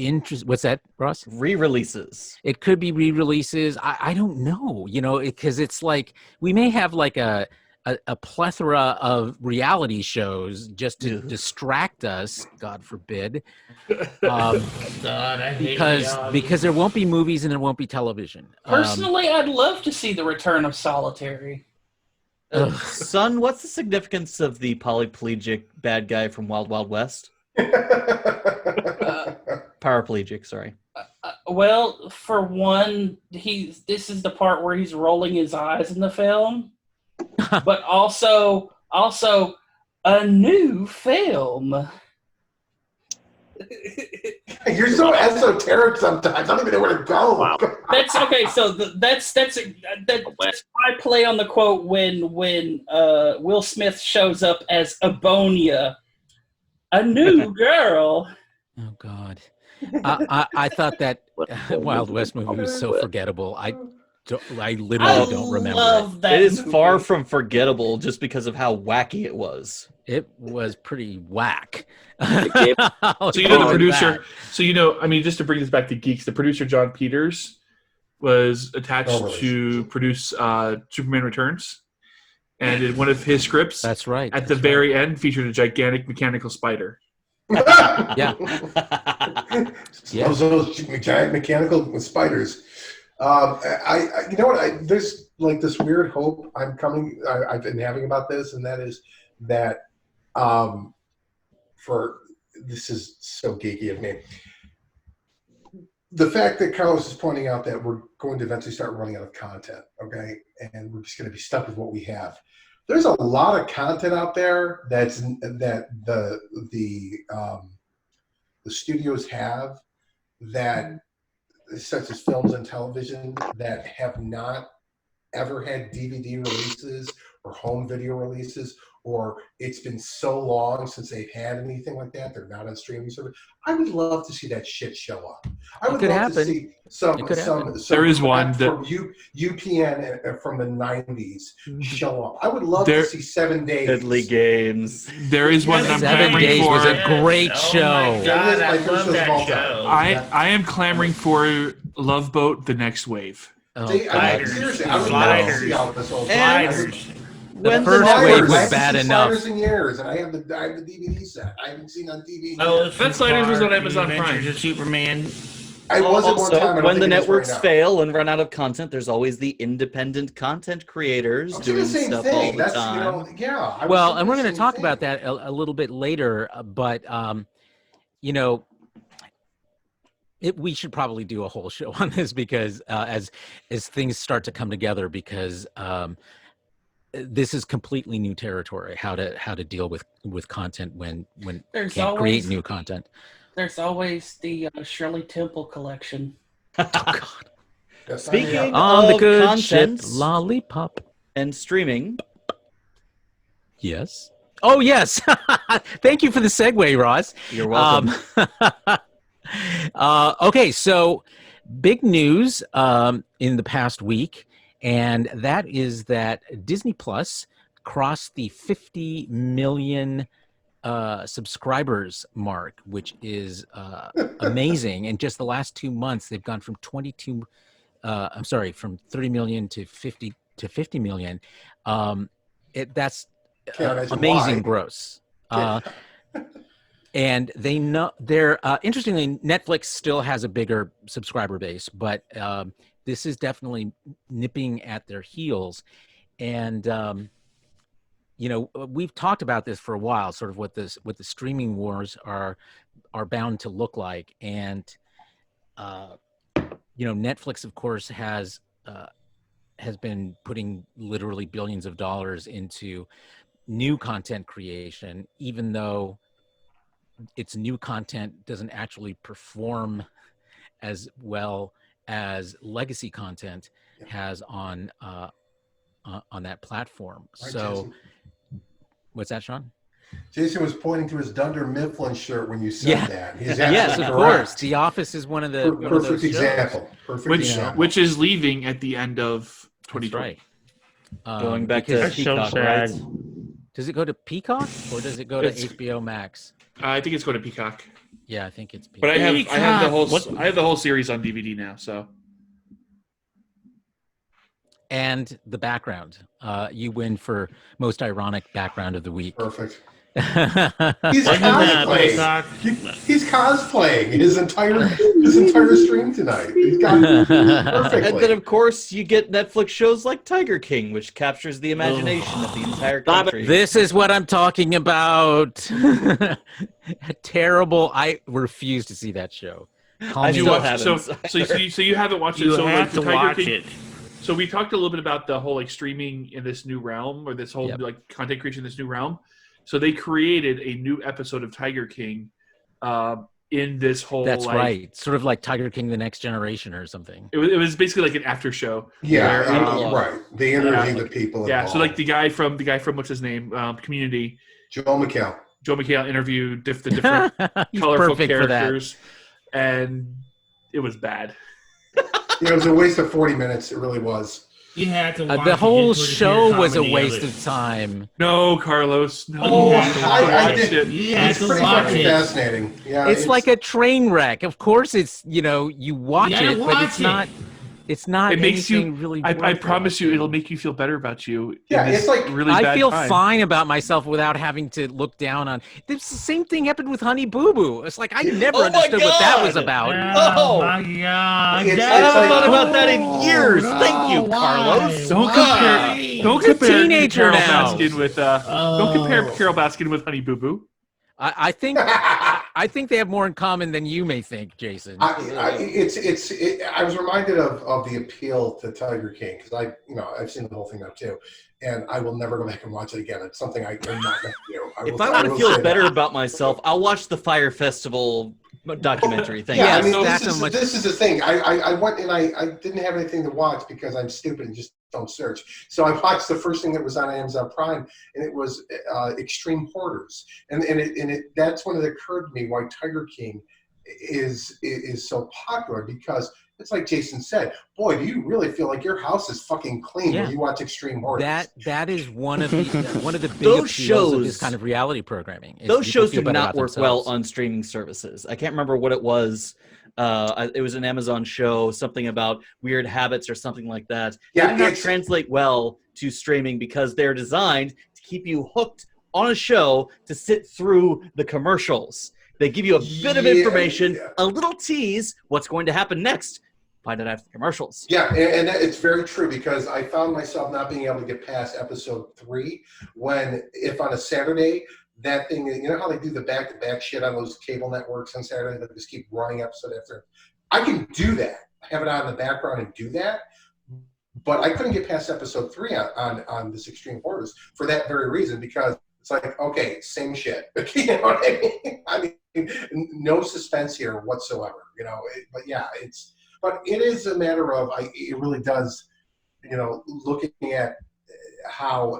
interesting. What's that, Ross?
Re-releases.
It could be re-releases. I don't know, because it's like we may have like a plethora of reality shows just to distract us, God forbid, because there won't be movies and there won't be television.
Personally, I'd love to see the return of Solitary.
Son, what's the significance of the polyplegic bad guy from Wild Wild West? Paraplegic, sorry.
Well, for one, this is the part where he's rolling his eyes in the film. But also a new film.
You're so esoteric sometimes. I don't even know where to go.
Wow.
That's okay. So that's I play on the quote when Will Smith shows up as Abonia, a new girl.
Oh God, I thought that Wild West movie was so forgettable. I literally don't remember it.
It is far from forgettable just because of how wacky it was.
It was pretty whack.
So the producer. So just to bring this back to Geeks, the producer John Peters was attached to produce Superman Returns, and in one of his scripts,
that's right.
At the very end, featured a gigantic mechanical spider.
Yeah.
Those giant mechanical spiders. There's like this weird hope I've been having about this, and that is that this is so geeky of me. The fact that Carlos is pointing out that we're going to eventually start running out of content, okay, and we're just going to be stuck with what we have. There's a lot of content out there that the studios have, that such as films and television, that have not ever had DVD releases or home video releases, or it's been so long since they've had anything like that, they're not on streaming service. I would love to see that shit show up. I would love to see some
there is one
from UPN from the 90s show up. I would love to see 7 Days.
Deadly Games.
There is one that I'm
7
clamoring
Days
for.
was a great show.
My God,
It
I
is my
love
favorite
that
show of all
show.
time.
I am clamoring for Love Boat: The Next Wave.
Oh,
See, I mean,
Sliders.
seriously, I would love to see all this old
And-
Sliders.
When
first
the
wave
networks,
was
I haven't
bad
seen
enough.
Sliders in years, and I have the DVD set. I haven't seen on TV.
Oh,
That Sliders was on Amazon Prime.
Adventures of Superman.
I wasn't one
also,
time. I don't
when the
think it is
networks
right now.
fail and run out of content, there's always the independent content creators
I'm saying
doing
the same
stuff
thing.
all the
That's
time.
you know, yeah. I was
Well,
thinking
and we're
the
going to
same
talk
thing.
about that a little bit later, but you know, we should probably do a whole show on this because as things start to come together, because this is completely new territory. How to deal with content when
There's
can't create
always
new content.
there's always the Shirley Temple collection.
Oh God!
Yes,
Speaking
yeah.
On the
of
good ship,
content
lollipop.
and streaming,
Yes. Oh yes. Thank you for the segue, Ross.
you're welcome.
Okay, so big news in the past week, and that is that Disney Plus crossed the 50 million subscribers mark, which is amazing. In just the last 2 months, they've gone from from 30 million to 50 million. That's
Can't imagine
amazing
why.
gross. And they know they're interestingly, Netflix still has a bigger subscriber base, but this is definitely nipping at their heels. And you know, we've talked about this for a while, sort of what the streaming wars are bound to look like. And you know, Netflix, of course, has been putting literally billions of dollars into new content creation, even though its new content doesn't actually perform as well as legacy content has on that platform.
Right,
So,
Jason?
what's that, Shawn?
Jason was pointing to his Dunder Mifflin shirt when you said that. He's absolutely
Yes, of
correct.
course. The Office is one of the one of
Perfect
those
example. Perfect
Which
example.
which is leaving at the end of
That's
2020.
right.
Going back to
because-
That's so
Peacock,
sad.
right?
does it go to Peacock or does it go to
It's-
HBO Max?
I think it's going to Peacock,
Yeah, I think it's
but
Peacock.
I have the whole
What-
I have the whole series on DVD now. So
And the background. You win for most ironic background of the week.
Perfect.
He's
He's
Wasn't that
cosplaying.
Peacock?
He's cosplaying his entire stream tonight. He's got it
And
perfectly.
then, of course, you get Netflix shows like Tiger King, which captures the imagination of the entire
Stop it.
country.
This is what I'm talking about. Terrible. I refuse to see that show. Call
I
me
still
up.
haven't.
so you haven't watched it.
You
So like,
have
the
to
Tiger
watch
King-
it.
So we talked a little bit about the whole like streaming in this new realm, or this whole
Yep.
like content creation in this new realm. So they created a new episode of Tiger King in this whole.
That's
like,
right. Sort of like Tiger King: The Next Generation or something.
It was basically like an after show.
Yeah,
where,
right. They interview
yeah.
the people.
Yeah,
involved.
so like the guy from what's his name, Community,
Joe McHale.
Joe McHale interviewed the different
He's
colorful
perfect for that.
characters, and it was bad.
It was a waste of 40 minutes. It really was.
You had to watch
The
it
whole
just for the
show
pure
was a
comedy
waste
it.
of time.
No, Carlos. No,
Oh,
You have to
I
watch
did-
it. You have
It's
to
pretty
watch
fucking
it.
fascinating. Yeah,
It's like a train wreck. Of course, it's you watch
gotta
it, but
watch
it's
it.
not. It's not.
It makes you.
anything really.
I
worth
promise you,
watching.
it'll make you feel better about you.
Yeah,
in this
it's like-
really
I
bad
feel
time.
fine about myself without having to look down on. The same thing happened with Honey Boo Boo. It's like I never
Oh my
understood what that was
God!
about.
Oh.
my God!
It's-
I haven't
like-
thought about that in years.
No,
Thank you,
why?
Carlos.
Don't compare. Don't
He's a
compare
teenager
Carol
now.
Baskin with. Don't compare Carol Baskin with Honey Boo Boo.
I think. I think they have more in common than you may think, Jason.
I was reminded of the appeal to Tiger King because I've seen the whole thing now too, and I will never go back and watch it again. It's something I'm not going to do.
If I want to
will
feel
say
better
that.
about myself, I'll watch the Fire Festival documentary thing.
Yeah, I
Yes,
mean,
that's a much-
this is the thing. I went and I didn't have anything to watch because I'm stupid and just don't search. So I watched the first thing that was on Amazon Prime, and it was Extreme Hoarders, and that's when it occurred to me why Tiger King is so popular, because it's like Jason said, boy, do you really feel like your house is fucking clean when you watch Extreme Hoarders?
That is one of the big
Those
appeals of this
shows-
kind of reality programming. is
Those
people
shows
feel
do
better
not
about
work
themselves.
well on streaming services. I can't remember what it was. It was an Amazon show, something about weird habits or something like that.
Yeah,
they do not
it's-
translate well to streaming because they're designed to keep you hooked on a show to sit through the commercials. They give you a bit of information, a little tease, what's going to happen next. Find it after the commercials.
Yeah, and it's very true, because I found myself not being able to get past episode 3 if on a Saturday, that thing, you know how they do the back-to-back shit on those cable networks on Saturday that just keep running episode after. I can do that, have it on in the background and do that, but I couldn't get past episode 3 on this Extreme Hoarders for that very reason, because it's like, okay, same shit. You know what I mean? No suspense here whatsoever, you know, but yeah, but it is a matter of, it really does, you know, looking at how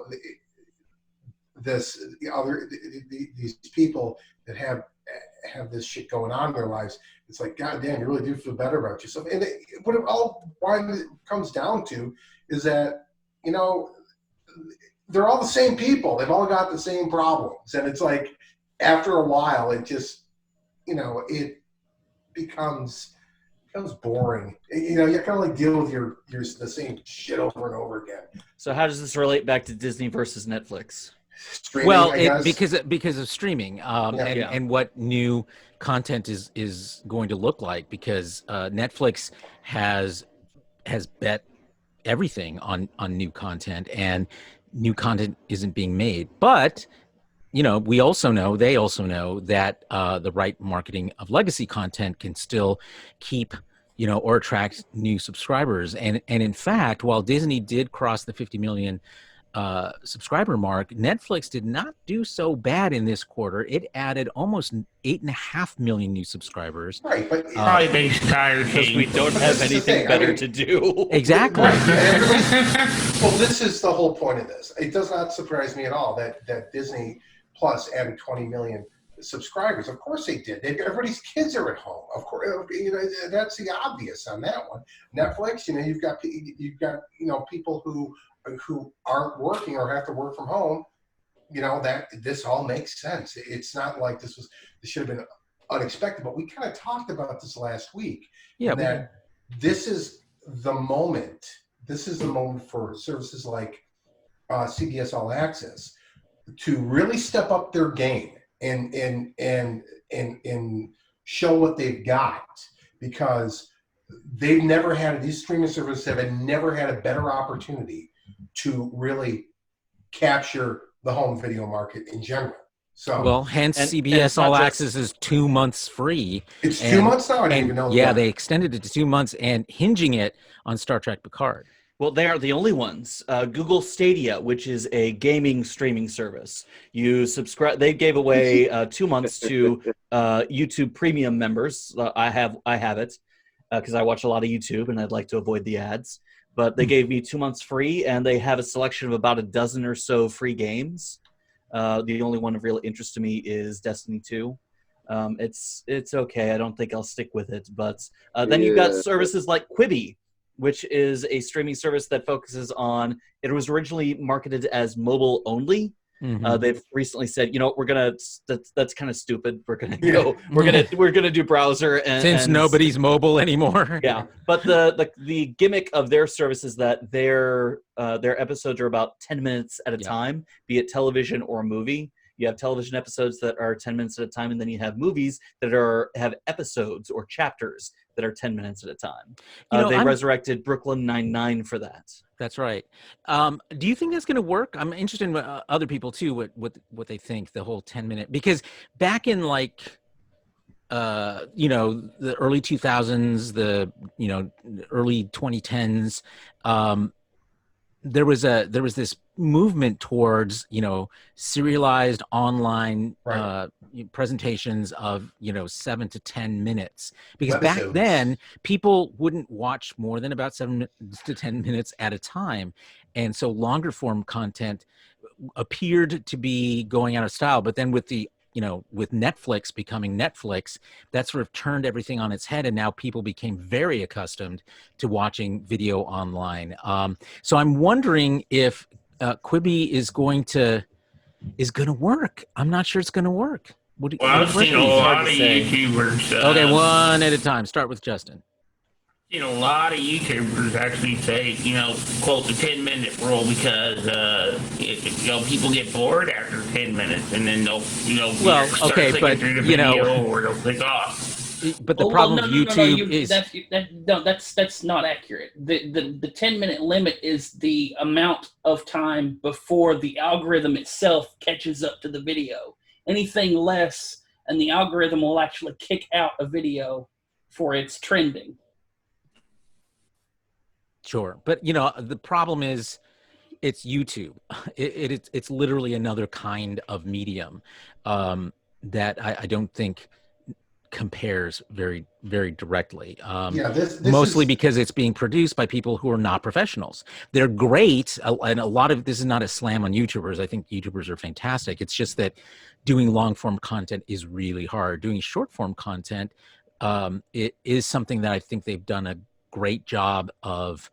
these people that have this shit going on in their lives, it's like, God damn, you really do feel better about yourself. And what it all comes down to is that, you know, they're all the same people. They've all got the same problems. And it's like, after a while, it just, you know, it becomes boring. You know, you kind of like deal with the same shit over and over again.
So how does this relate back to Disney versus Netflix?
Streaming,
Well,
I guess.
because of streaming, and what new content is going to look like, because Netflix has bet everything on new content, and new content isn't being made. But you know, they also know that the right marketing of legacy content can still keep, you know, or attract new subscribers. And in fact, while Disney did cross the 50 million subscriber mark, Netflix did not do so bad in this quarter. It added almost 8.5 million new subscribers.
Right, but
Probably based Tiger
Because we
King.
don't have
This is the
anything
thing, I
better
mean-
to do.
Exactly.
well, this is the whole point of this. It does not surprise me at all that Disney Plus added 20 million subscribers. Of course they did. Everybody's kids are at home. Of course, you know, that's the obvious on that one. Netflix, you know, you've got you know, people who aren't working or have to work from home. You know, that this all makes sense. It's not like this should have been unexpected, but we kind of talked about this last week.
Yeah.
That this is the moment. This is the moment for services like CBS All Access to really step up their game and show what they've got, because they've never had, these streaming services have never had a better opportunity to really capture the home video market in general. So
Well, hence
And
CBS
it's not
All
just-
Access is 2 months free.
it's 2
and-
months now. I didn't
And
even know.
yeah,
that.
they extended it to 2 months and hinging it on Star Trek Picard.
Well, they are the only ones. Google Stadia, which is a gaming streaming service, you subscribe. They gave away 2 months to YouTube Premium members. I have it because I watch a lot of YouTube and I'd like to avoid the ads. But they gave me 2 months free, and they have a selection of about a dozen or so free games. The only one of real interest to me is Destiny 2. It's okay. I don't think I'll stick with it. But then you've got services like Quibi, which is a streaming service that focuses on, it was originally marketed as mobile only. They've recently said, you know, that's kind of stupid. We're gonna go, we're gonna do browser, and
Since nobody's mobile anymore.
Yeah, but the gimmick of their service is that their episodes are about 10 minutes at a time, be it television or a movie. You have television episodes that are 10 minutes at a time, and then you have movies that have episodes or chapters that are 10 minutes at a time. They resurrected Brooklyn Nine-Nine for that.
That's right. Do you think that's going to work? I'm interested in other people too, what they think, the whole 10-minute, because back in like, you know, the early 2000s, the, you know, early 2010s, there was this movement towards, serialized online
Right.
presentations of 7 to 10 minutes, because back
Webisodes.
then people wouldn't watch more than about 7 to 10 minutes at a time, and so longer form content appeared to be going out of style. But then with with Netflix becoming Netflix, that sort of turned everything on its head, and now people became very accustomed to watching video online. So I'm wondering if Quibi is going to work. I'm not sure it's going to work. What do
Well,
you
I've seen a
reckon?
lot of
to say.
YouTubers.
Okay, one at a time. Start with Justin.
Seen a lot of YouTubers actually say, quote the 10-minute rule because, people get bored after 10 minutes and then they'll,
Well,
start
okay,
clicking
but,
through the video or they'll click off.
But the problem with YouTube is
that's not accurate. The 10-minute limit is the amount of time before the algorithm itself catches up to the video. Anything less, and the algorithm will actually kick out a video for its trending.
Sure, but the problem is it's YouTube. It's literally another kind of medium that I don't think compares very, very directly.
This
Mostly
is,
because it's being produced by people who are not professionals. They're great, and a lot of this is not a slam on YouTubers. I think YouTubers are fantastic. It's just that doing long form content is really hard. Doing short form content, it is something that I think they've done a great job of,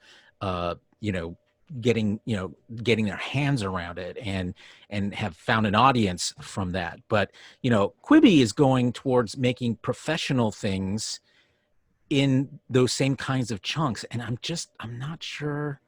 getting their hands around it and have found an audience from that. But Quibi is going towards making professional things in those same kinds of chunks, and I'm not sure.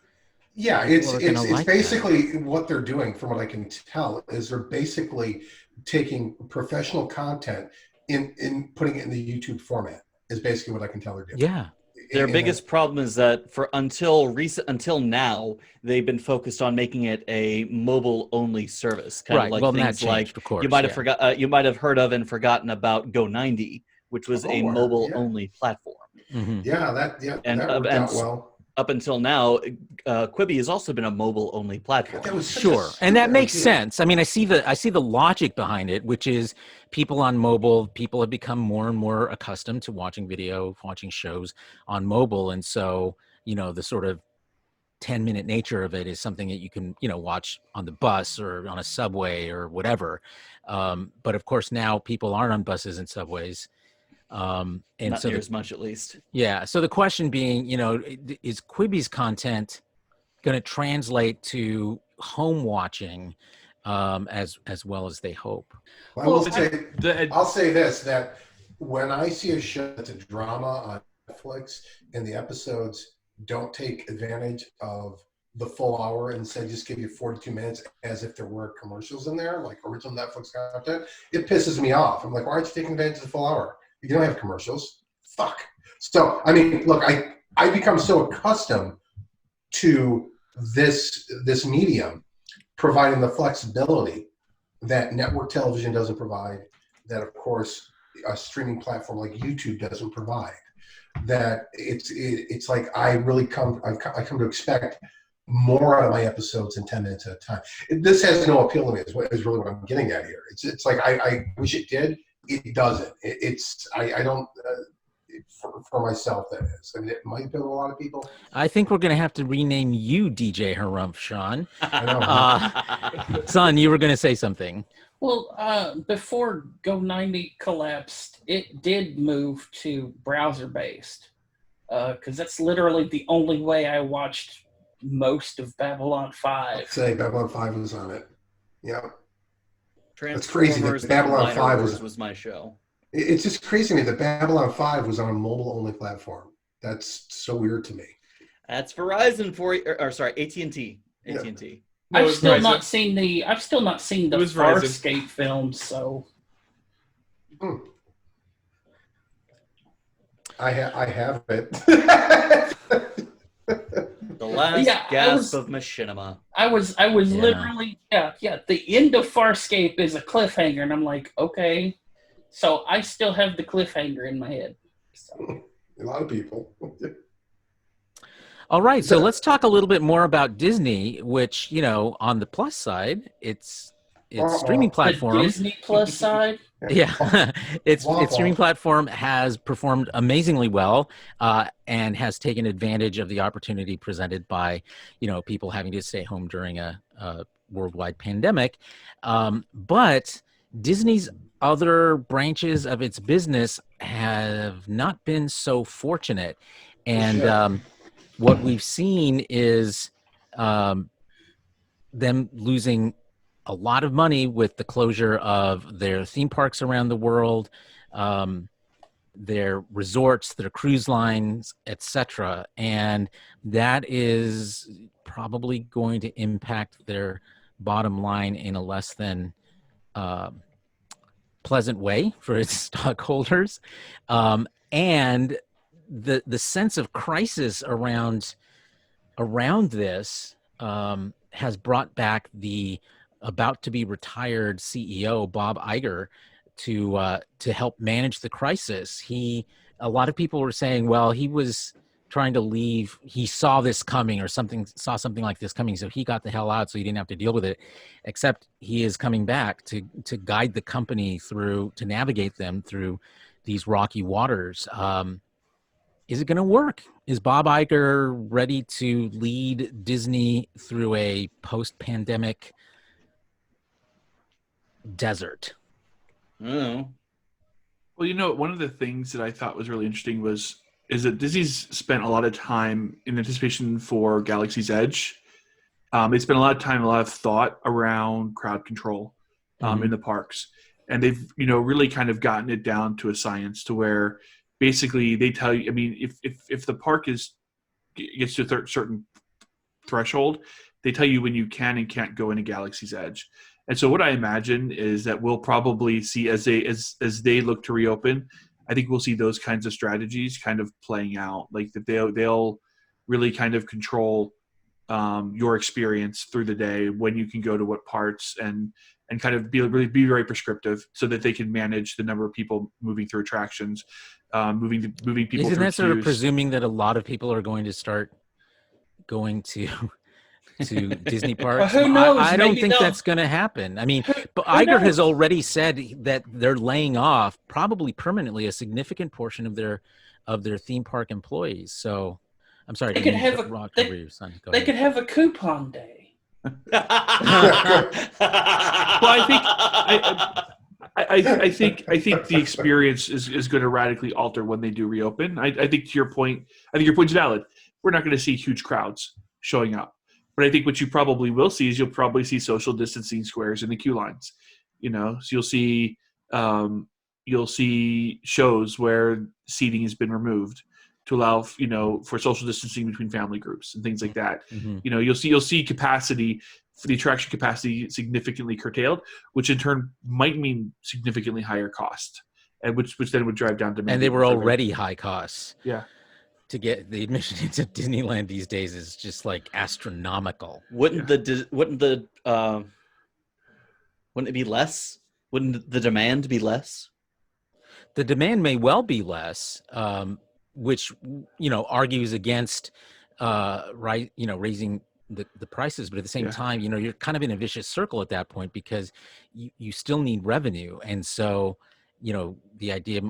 it's basically what they're doing, from what I can tell, is they're basically taking professional content in putting it in the YouTube format, is basically what I can tell they're doing.
Yeah.
Their biggest problem is that until now, they've been focused on making it a mobile-only service, kind of like
Well,
things
that changed, of course,
you might have you might have heard of and forgotten about Go90, which was a mobile-only platform.
Mm-hmm.
That worked out well.
Up until now, Quibi has also been a mobile-only platform.
That was
Sure, and that makes sense. I mean, I see the logic behind it, which is people on mobile. People have become more and more accustomed to watching video, watching shows on mobile, and so the sort of 10-minute nature of it is something that you can watch on the bus or on a subway or whatever. But of course, now people aren't on buses and subways. And
Not
so
near as much, at least.
Yeah. So the question being, is Quibi's content going to translate to home watching as well as they hope?
Well, I'll say this, that when I see a show that's a drama on Netflix and the episodes don't take advantage of the full hour and instead just give you 42 minutes as if there were commercials in there, like original Netflix content, it pisses me off. I'm like, why aren't you taking advantage of the full hour? You don't have commercials. Fuck. So, I mean, look, I become so accustomed to this medium providing the flexibility that network television doesn't provide, that, of course, a streaming platform like YouTube doesn't provide, that it's like I come to expect more out of my episodes in 10 minutes at a time. This has no appeal to me, is really what I'm getting at here. It's like I wish it did. It doesn't. I don't, for myself, that is. I mean, it might appeal to a lot of people.
I think we're going to have to rename you DJ Harumph, Shawn.
I know.
Son, you were going to say something.
Well, before Go90 collapsed, it did move to browser-based, because that's literally the only way I watched most of Babylon 5.
I'd say Babylon 5 was on it. Yeah.
That's
crazy that Babylon 5
was my show.
It's just crazy to me that Babylon 5 was on a mobile-only platform. That's so weird to me.
That's Verizon for you, or sorry, AT&T. AT&T.
No,
I've still not seen the
Verizon.
Farscape films, so.
I have it.
The last gasp of machinima.
I was literally the end of Farscape is a cliffhanger, and I'm like, okay, so I still have the cliffhanger in my head. So.
A lot of people.
All right, so let's talk a little bit more about Disney, which, on the plus side, its streaming
The
platform.
Disney Plus side.
Yeah, its
Waffle.
streaming platform has performed amazingly well, and has taken advantage of the opportunity presented by, people having to stay home during a worldwide pandemic. But Disney's other branches of its business have not been so fortunate, and what we've seen is them losing a lot of money with the closure of their theme parks around the world, their resorts, their cruise lines, etc. And that is probably going to impact their bottom line in a less than pleasant way for its stockholders. And the sense of crisis around this has brought back the about to be retired CEO Bob Iger to help manage the crisis. A lot of people were saying, well, he was trying to leave. He saw this coming, or saw something like this coming, so he got the hell out, so he didn't have to deal with it. Except he is coming back to guide the company to navigate them through these rocky waters. Is it going to work? Is Bob Iger ready to lead Disney through a post-pandemic desert?
Oh.
Well, one of the things that I thought was really interesting is that Disney's spent a lot of time in anticipation for Galaxy's Edge. They spent a lot of time, a lot of thought around crowd control in the parks, and they've really kind of gotten it down to a science to where basically they tell you. I mean, if the park gets to a certain threshold, they tell you when you can and can't go into Galaxy's Edge. And so what I imagine is that we'll probably see as they look to reopen, I think we'll see those kinds of strategies kind of playing out, like that they'll really kind of control your experience through the day, when you can go to what parts, and kind of be very prescriptive so that they can manage the number of people moving through attractions, moving people.
Isn't
through
that sort of
queues.
presuming that a lot of people are going to start going to Disney parks?
Well, who knows?
I don't
Maybe
think
they'll-
that's going to happen. I mean, but
who
Iger has
knows?
already said that they're laying off, probably permanently, a significant portion of their theme park employees. So, I'm sorry.
They
I
could
didn't
have
mean to rock over your son. Go
They
ahead.
could have a coupon day.
Well, I think the experience is going to radically alter when they do reopen. I think to your point, I think your point's valid. We're not going to see huge crowds showing up, but I think what you probably will see is you'll probably see social distancing squares in the queue lines. So you'll see shows where seating has been removed to allow for social distancing between family groups and things like that.
Mhm.
You'll see capacity for the attraction capacity significantly curtailed, which in turn might mean significantly higher cost, and which then would drive down demand.
And they were
even further.
already high costs.
Yeah.
To get the admission into Disneyland these days is just like astronomical.
Wouldn't it be less? Wouldn't the demand be less?
The demand may well be less, which argues against raising the prices, but at the same time, you're kind of in a vicious circle at that point, because you still need revenue, and so the idea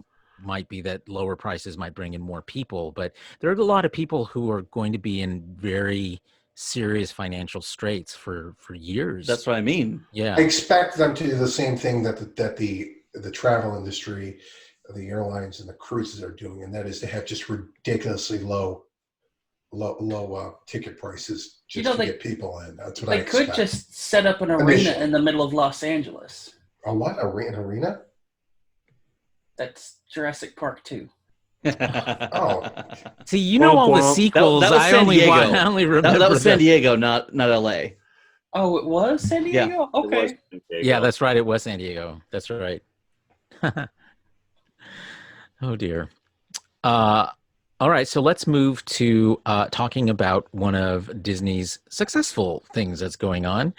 might be that lower prices might bring in more people, but there are a lot of people who are going to be in very serious financial straits for years.
That's what I mean.
Yeah.
I expect them to do the same thing that the travel industry, the airlines and the cruises are doing, and that is to have just ridiculously low ticket prices just to get people in. That's what I
They
expect.
could just set up an arena in the middle of Los Angeles.
A what? An arena?
That's Jurassic Park 2.
Oh,
See, all the sequels.
That was
I
San
only
Diego.
remember
that was San Diego, not LA.
Oh, it was San Diego?
Yeah.
Okay.
Yeah, that's right. It was San Diego. That's right. Oh dear. All right, so let's move to talking about one of Disney's successful things that's going on,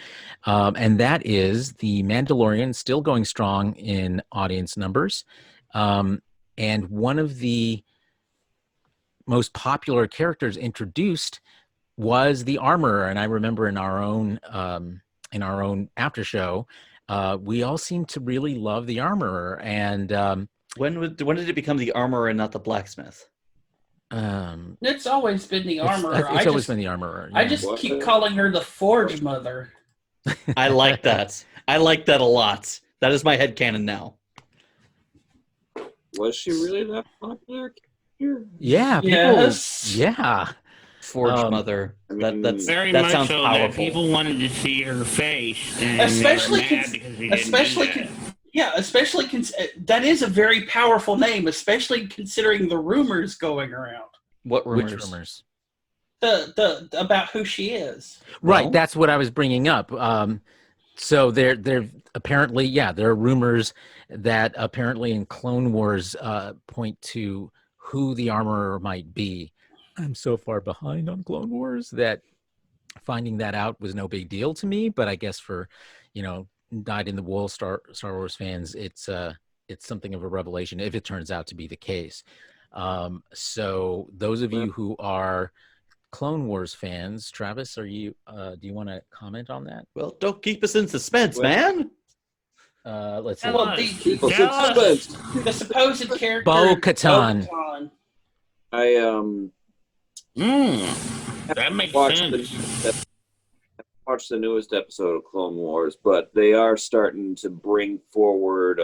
and that is The Mandalorian, still going strong in audience numbers. And one of the most popular characters introduced was the Armorer. And I remember in our own after show, we all seemed to really love the Armorer. And
when did it become the Armorer and not the Blacksmith?
It's always been the Armorer.
It's always been the Armorer.
I just keep calling her the Forge Mother.
I like that. I like that a lot. That is my headcanon now.
Was she really that popular?
Yeah.
Yes.
Yeah.
Forge Mother. That's
very
that
much
sounds
so
powerful.
that people wanted to see her face, and
Especially
they were mad because he didn't do that.
that is a very powerful name, especially considering the rumors going around.
What rumors?
Which rumors?
The about who she is.
Right.
Well,
That's what I was bringing up. So there apparently, there are rumors that apparently in Clone Wars point to who the Armorer might be. I'm so far behind on Clone Wars that finding that out was no big deal to me. But I guess for, dyed in the wool Star Wars fans, it's something of a revelation if it turns out to be the case. So those of you who are Clone Wars fans, Travis, do you want to comment on that?
well, don't keep us in suspense, man.
Let's see.
Well, the supposed character
Bo-Katan.
That makes sense.
Watch the newest episode of Clone Wars, but they are starting to bring forward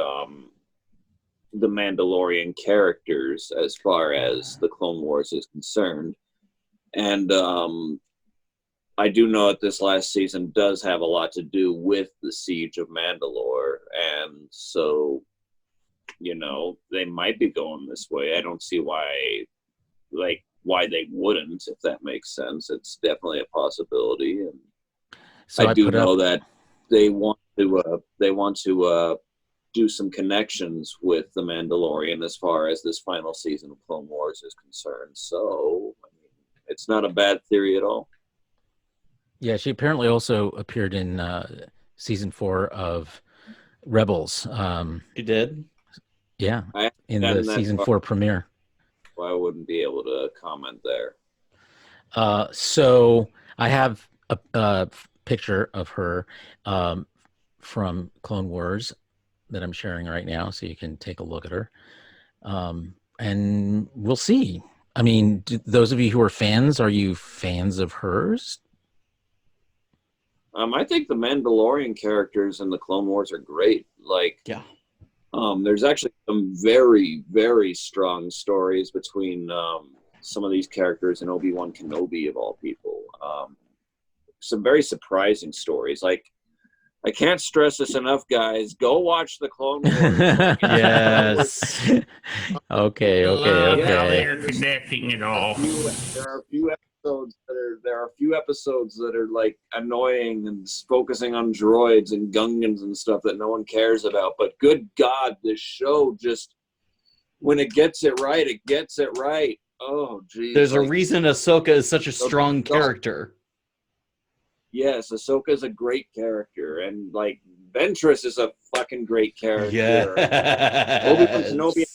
the Mandalorian characters as far as the Clone Wars is concerned. And I do know that this last season does have a lot to do with the Siege of Mandalore. And so, they might be going this way. I don't see why they wouldn't, if that makes sense. It's definitely a possibility. And
So
I do know that they want to do some connections with the Mandalorian as far as this final season of Clone Wars is concerned. So, it's not a bad theory at all.
Yeah, she apparently also appeared in season 4 of Rebels.
You did?
Yeah,
I
in
haven't
the
done that
season
far.
4 premiere.
I wouldn't be able to comment there.
So I have a picture of her from Clone Wars that I'm sharing right now, so you can take a look at her. And we'll see. I mean, those of you who are fans, are you fans of hers?
I think the Mandalorian characters in the Clone Wars are great.
Yeah.
There's actually some very, very strong stories between some of these characters and Obi-Wan Kenobi, of all people. Some very surprising stories. I can't stress this enough, guys. Go watch the Clone Wars.
Yes.
Okay.
Love how they're connecting it all.
There are a few episodes that are annoying and focusing on droids and Gungans and stuff that no one cares about. But good God, this show just, when it gets it right, it gets it right. Oh, geez.
There's a reason Ahsoka is such a strong character.
Yes, Ahsoka's a great character, and Ventress is a fucking great character.
Yeah.
Obi-Wan Kenobi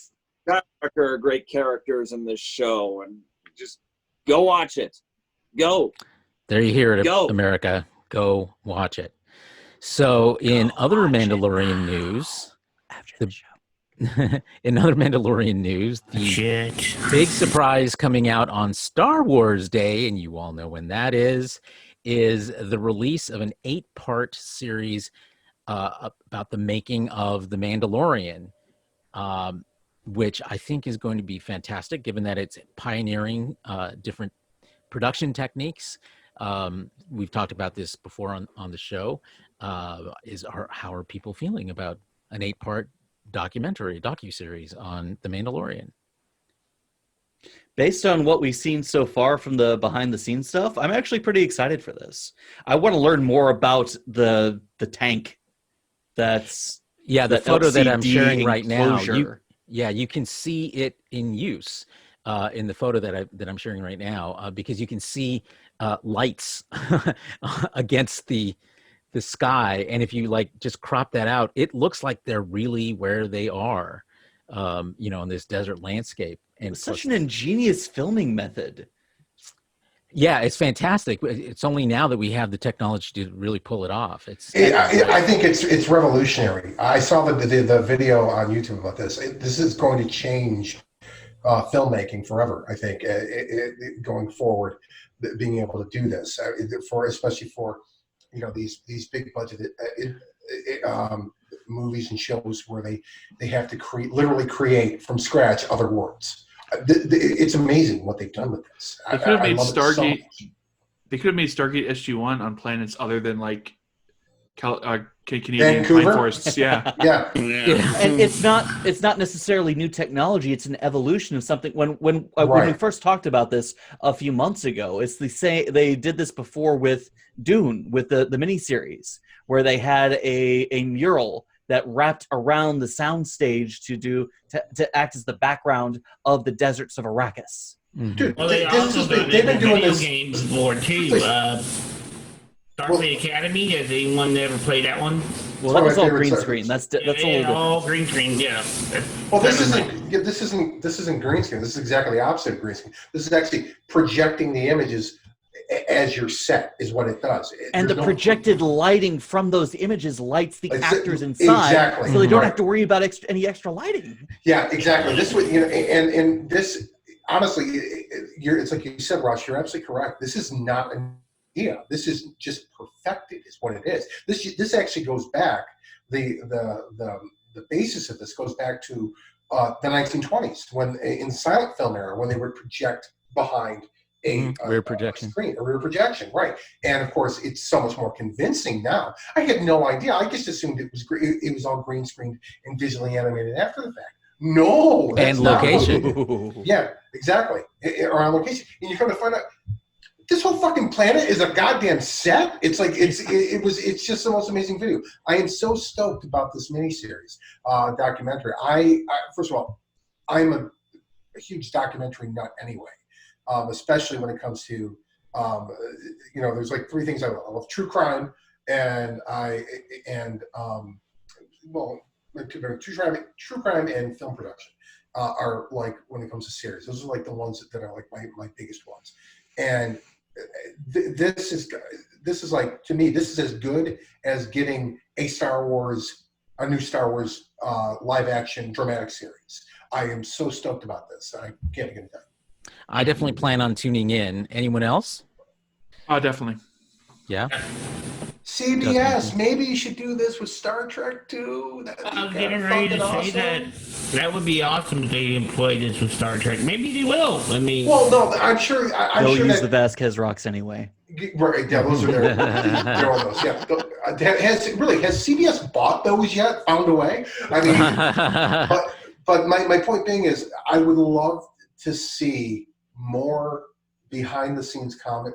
and Skywalker are great characters in this show, and just go watch it. Go.
There you hear it,
Go.
America. Go watch it. So in other Mandalorian news, in other Mandalorian news, the big surprise coming out on Star Wars Day, and you all know when that is the release of an 8-part series about the making of The Mandalorian, which I think is going to be fantastic, given that it's pioneering different production techniques. We've talked about this before on the show. How are people feeling about an 8-part docuseries on The Mandalorian?
Based on what we've seen so far from the behind the scenes stuff, I'm actually pretty excited for this. I want to learn more about the tank. That's
the photo that I'm sharing right now.
Enclosure.
You can see it in use in the photo that I'm sharing right now, because you can see lights against the sky, and if you just crop that out, it looks like they're really where they are, in this desert landscape. And
such
plus,
an ingenious filming method.
yeah, it's fantastic. It's only now that we have the technology to really pull it off.
I think it's revolutionary. I saw the video on YouTube about this. This is going to change filmmaking forever. I think going forward, being able to do this especially for these big budgeted movies and shows where they have to literally create from scratch other worlds. It's amazing what they've done with this.
They could have made Stargate.
So
They could have made Stargate SG-1 on planets other than like Canadian
Vancouver?
pine forests. Yeah.
yeah,
And it's not necessarily new technology. It's an evolution of something. When we first talked about this a few months ago, they did this before with Dune, with the miniseries, where they had a mural that wrapped around the soundstage to act as the background of the deserts of Arrakis.
dude,
Well,
they've been doing
video
this.
games before too. Starfleet Academy. Has anyone ever played that one?
Well, that was all
favorite
green
subject.
screen. That's a little different.
all green screen. Yeah.
Well, this isn't green screen. This is exactly the opposite of green screen. This is actually projecting the images as you're set, is what it does.
And the projected lighting from those images lights the actors inside,
exactly.
so they don't
Right.
have to worry about any extra lighting.
Yeah, exactly. This would and this honestly, it's like you said, Ross. You're absolutely correct. This is not an idea. This is just perfected, is what it is. This actually goes back. The basis of this goes back to the 1920s, when in the silent film era, when they would project behind a
rear projection.
A rear projection, right? And of course, it's so much more convincing now. I had no idea. I just assumed it was all green screened and digitally animated after the fact. No, that's
And
not
location.
yeah, exactly. Or on location, and you come to find out this whole fucking planet is a goddamn set. It's like it's just the most amazing video. I am so stoked about this miniseries documentary. I first of all, I'm a huge documentary nut anyway. Especially when it comes to, there's like three things I love. I love true crime, true crime and film production are like, when it comes to series. Those are like the ones that are like my biggest ones. And this is like, to me, this is as good as getting a new Star Wars live action dramatic series. I am so stoked about this. I can't get it done.
I definitely plan on tuning in. Anyone else?
Definitely.
Yeah.
CBS, maybe you should do this with Star Trek too.
I was getting ready to say that. That would be awesome if they employ this with Star Trek. Maybe they will. I mean,
well, no, I'm sure.
They'll use the Vasquez rocks anyway.
Right, yeah, those are their. They're all those. Yeah. Has CBS bought those yet? Found a way? I mean, but my point being is, I would love to see more behind the scenes content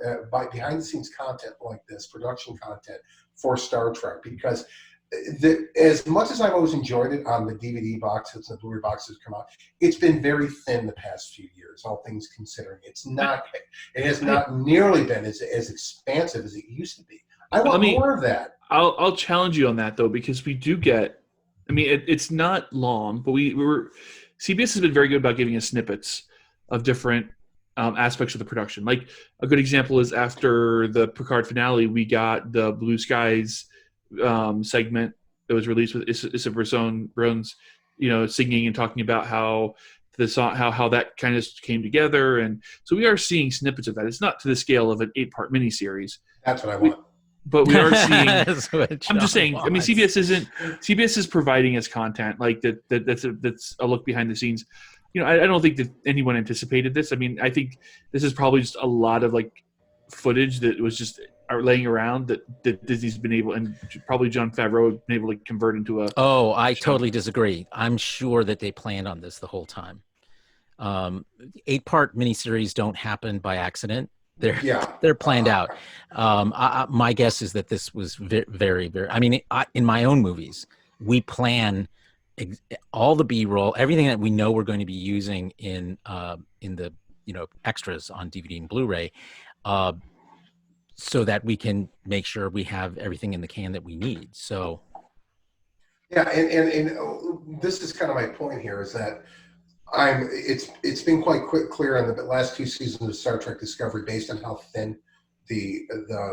like this, production content for Star Trek, because as much as I've always enjoyed it on the DVD boxes and the Blu-ray boxes come out, it's been very thin the past few years, all things considering. It has not nearly been as expansive as it used to be. I want more of that.
I'll challenge you on that though, because we do get, it's not long, but CBS has been very good about giving us snippets of different aspects of the production. Like a good example is after the Picard finale, we got the Blue Skies segment that was released with Issa Brown's, singing and talking about how that kind of came together, and so we are seeing snippets of that. It's not to the scale of an 8-part miniseries.
That's what I want.
But we are seeing. I'm just saying.
Wants.
CBS is providing us content like that. That's a look behind the scenes. I don't think that anyone anticipated this. I think this is probably just a lot of like footage that was just laying around that Disney's been able, and probably Jon Favreau has been able to convert into a.
Oh, I totally disagree. I'm sure that they planned on this the whole time. 8-part miniseries don't happen by accident. They're planned out. My guess is that this was very, very. In my own movies, we plan all the B-roll, everything that we know we're going to be using in the extras on DVD and Blu-ray, so that we can make sure we have everything in the can that we need. So
yeah, and this is kind of my point here, is that It's been quite clear on the last 2 seasons of Star Trek Discovery, based on how thin the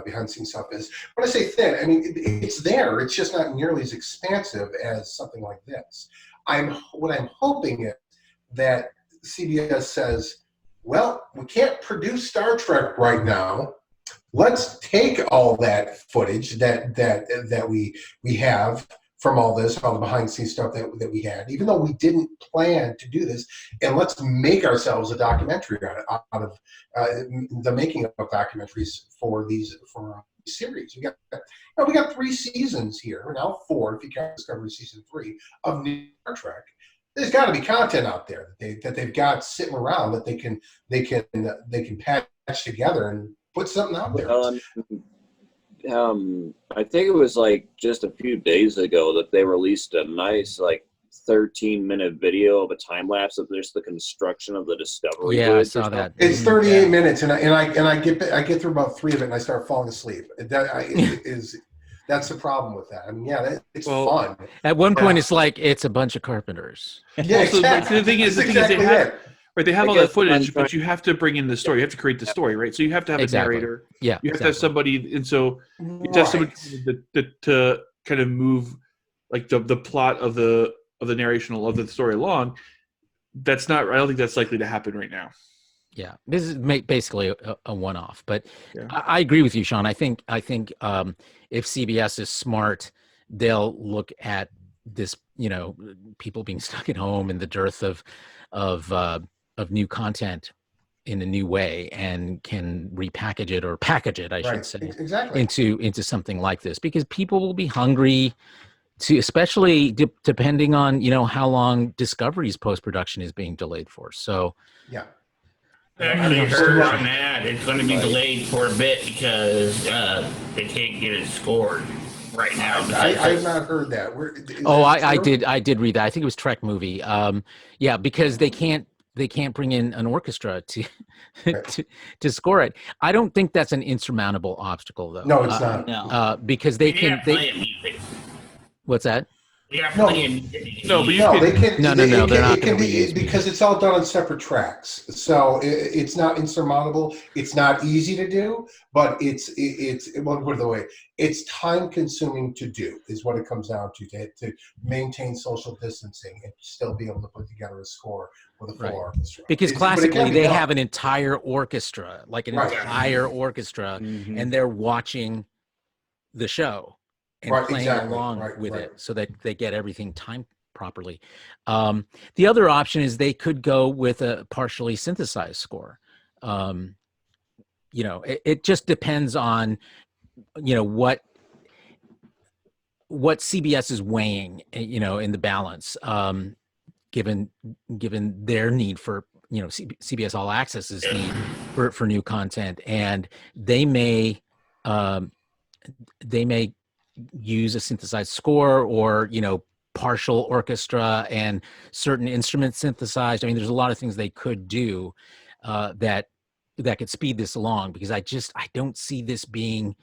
behind the scenes stuff is. When I say thin, I mean it's there. It's just not nearly as expansive as something like this. What I'm hoping is that CBS says, well, we can't produce Star Trek right now. Let's take all that footage that we have from all this, all the behind the scenes stuff that we had, even though we didn't plan to do this, and let's make ourselves a documentary out of the making of documentaries for these series. We got 3 seasons here, now 4 if you count Discovery season 3 of New Star Trek. There's got to be content out there that they've got sitting around that they can patch together and put something out there.
I think it was like just a few days ago that they released a nice 13-minute video of a time lapse of just the construction of the Discovery.
Yeah, I saw that.
It's 38 minutes, and I get through about 3 of it, and I start falling asleep. That's the problem with that. I mean, it's fun.
At one point, it's like it's a bunch of carpenters.
Yeah, exactly.
The thing is, they have all that footage, but you have to bring in the story. You have to create the story, right? So you have to have a narrator.
Yeah,
you have to have somebody, and so you have to have somebody to kind of move like the plot of the narration of the story along. That's not. I don't think that's likely to happen right now.
Yeah, this is basically a one-off, but I agree with you, Shawn. I think if CBS is smart, they'll look at this, people being stuck at home and the dearth of new content in a new way, and can repackage it or package it, I should say,
exactly,
into something like this, because people will be hungry to, especially depending on how long Discovery's post-production is being delayed for. So
yeah.
Actually, heard on that it's going to be delayed for a bit because they can't get it scored right now.
I have not heard that.
I did read that. I think it was Trek movie. Because they can't bring in an orchestra to score it. I don't think that's an insurmountable obstacle, though.
No, it's not.
Because they can. What's that?
Yeah,
no,
but
they can. No, they're not going to be, because it's all done on separate tracks. So it's not insurmountable. It's not easy to do, but it's time consuming to do is what it comes down to maintain social distancing and still be able to put together a score with a full orchestra.
Because classically they have an entire orchestra, entire orchestra, and they're watching the show and playing along with it, so that they get everything timed properly. The other option is they could go with a partially synthesized score. It just depends on what CBS is weighing, in the balance, given their need for CBS All Access's need for new content, and they may use a synthesized score, or partial orchestra and certain instruments synthesized. I mean, there's a lot of things they could do that could speed this along, because I don't see this being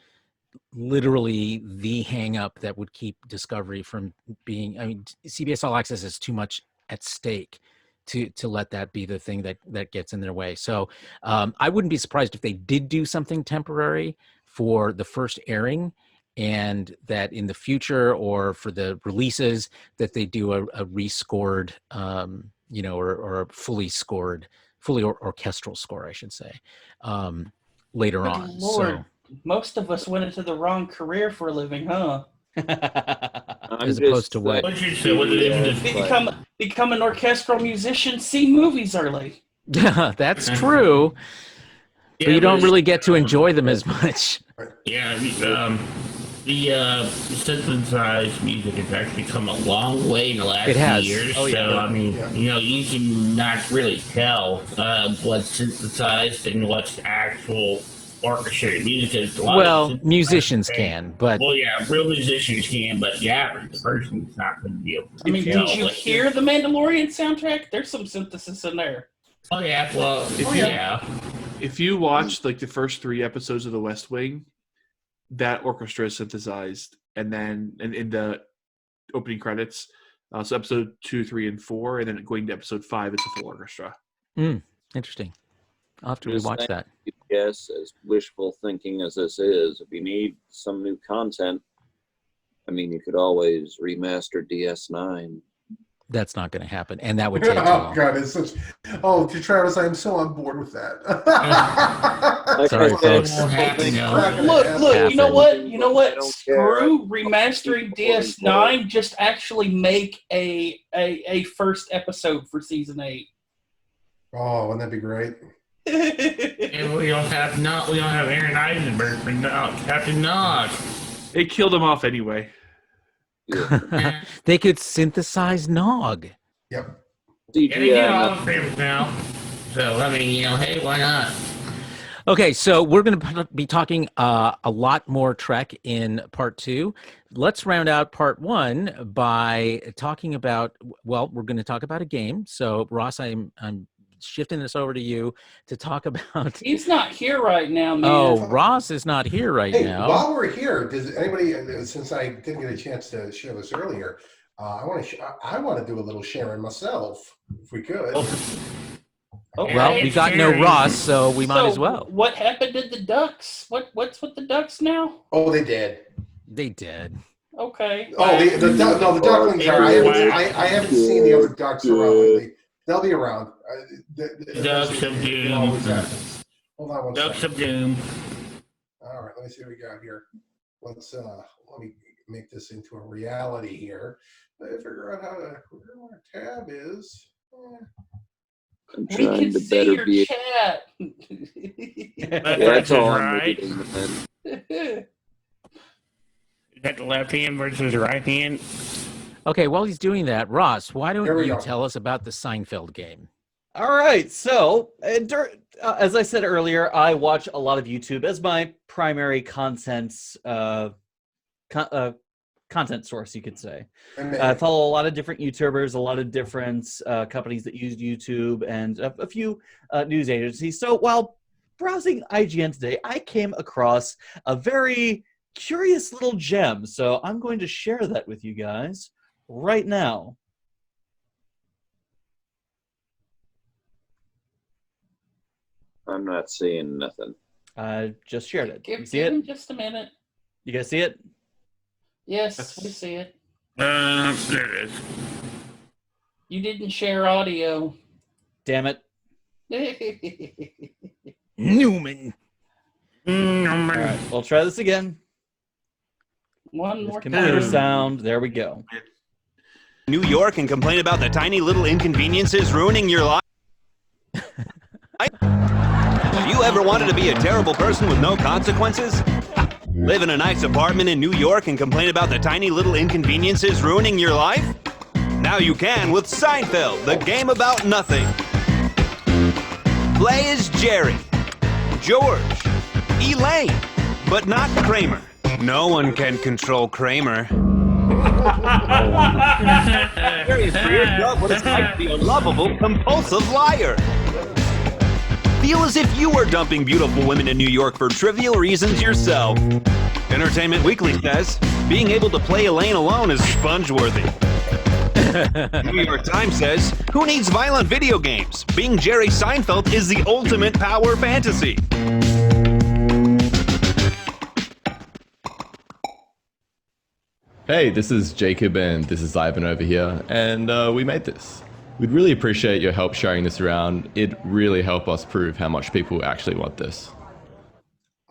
literally the hang up that would keep Discovery from being. I mean, CBS All Access is too much at stake to let that be the thing that gets in their way. So I wouldn't be surprised if they did do something temporary for the first airing, and that in the future, or for the releases, that they do a rescored, or a fully orchestral score, I should say, later on.
Lord, most of us went into the wrong career for a living, huh?
As opposed to what?
Become an orchestral musician, see movies early.
That's true. But you don't really get to enjoy them as much.
Yeah, the synthesized music has actually come a long way in the last few years.
Oh, yeah.
So, I mean, you can not really tell what's synthesized and what's actual orchestrated music.
Musicians can, but...
Well, yeah, real musicians can, but the average person's not going to be able to
I mean, did you hear the Mandalorian soundtrack? There's some synthesis in there.
Oh, yeah, well,
if you watch the first 3 episodes of The West Wing, that orchestra is synthesized, and then in the opening credits, So episode 2, 3, and 4, and then going to episode 5, it's a full orchestra.
Interesting. I'll have to
Just
rewatch
saying,
that.
Yes, as wishful thinking as this is, if you need some new content, I mean, you could always remaster DS9.
That's not going to happen, and that would take too
Oh
long.
God, it's such. Oh, to Travis, I am so on board with that.
Sorry,
I said,
folks.
Won't happen, no.
Look, you know what? You know
I
what?
don't care.
Screw remastering DS9. Just actually make a first episode for season 8.
Oh, wouldn't that be great?
And we don't have Aaron Eisenberg for Captain Nog.
They killed him off anyway.
They could synthesize Nog.
Yep.
Yeah, they do all
CGI.
the favors now. So I mean, hey, why not?
Okay, so we're going to be talking a lot more Trek in part 2. Let's round out part 1 by talking about, well, we're going to talk about a game. So Ross, I'm shifting this over to you to talk about.
He's not here right now, man.
Oh, Ross is not here right
Hey,
now.
while we're here, does anybody? Since I didn't get a chance to share this earlier, I want to do a little sharing myself, if we could.
Okay.
Well, we got no Ross, so we might as well.
What happened to the Ducks? What's with the Ducks now?
Oh, they did.
They did.
Okay.
Oh, the ducklings are. I haven't seen the other ducks around lately. They'll be around.
Ducks of
It always
Doom.
happens. Hold on one
Ducks
second.
of Doom.
All right, let me see what we got here. Let me make this into a reality here. Let me figure out where our tab is.
I'm
We
trying
can
to
see
better
your
be.
chat.
Yeah, that's all I'm
right.
doing, man.
Is that the left hand versus the right hand?
Okay, while he's doing that, Ross, why
There
don't
we
you
go.
tell us about the Seinfeld game?
All right. So, as I said earlier, I watch a lot of YouTube as my primary content source, you could say. I follow a lot of different YouTubers, a lot of different companies that use YouTube, and a few news agencies. So while browsing IGN today, I came across a very curious little gem. So I'm going to share that with you guys right now.
I'm not seeing nothing.
I just shared it. You
Give
see it?
him just a minute.
You guys see it?
Yes, we see it.
There it is.
You didn't share audio.
Damn it.
Newman.
All right, we'll try this again.
One
With
more
computer
time.
sound. There we go.
New York and complain about the tiny little inconveniences ruining your life? Have you ever wanted to be a terrible person with no consequences? Live in a nice apartment in New York and complain about the tiny little inconveniences ruining your life? Now you can with Seinfeld, the game about nothing. Play as Jerry, George, Elaine, but not Kramer. No one can control Kramer. Jerry's weird up what it's like to be a lovable, compulsive liar. Feel as if you were dumping beautiful women in New York for trivial reasons yourself. Entertainment Weekly says, being able to play Elaine alone is sponge-worthy. New York Times says, who needs violent video games? Being Jerry Seinfeld is the ultimate power fantasy.
Hey, this is Jacob and this is Ivan over here, and we made this. We'd really appreciate your help sharing this around. It'd really help us prove how much people actually want this.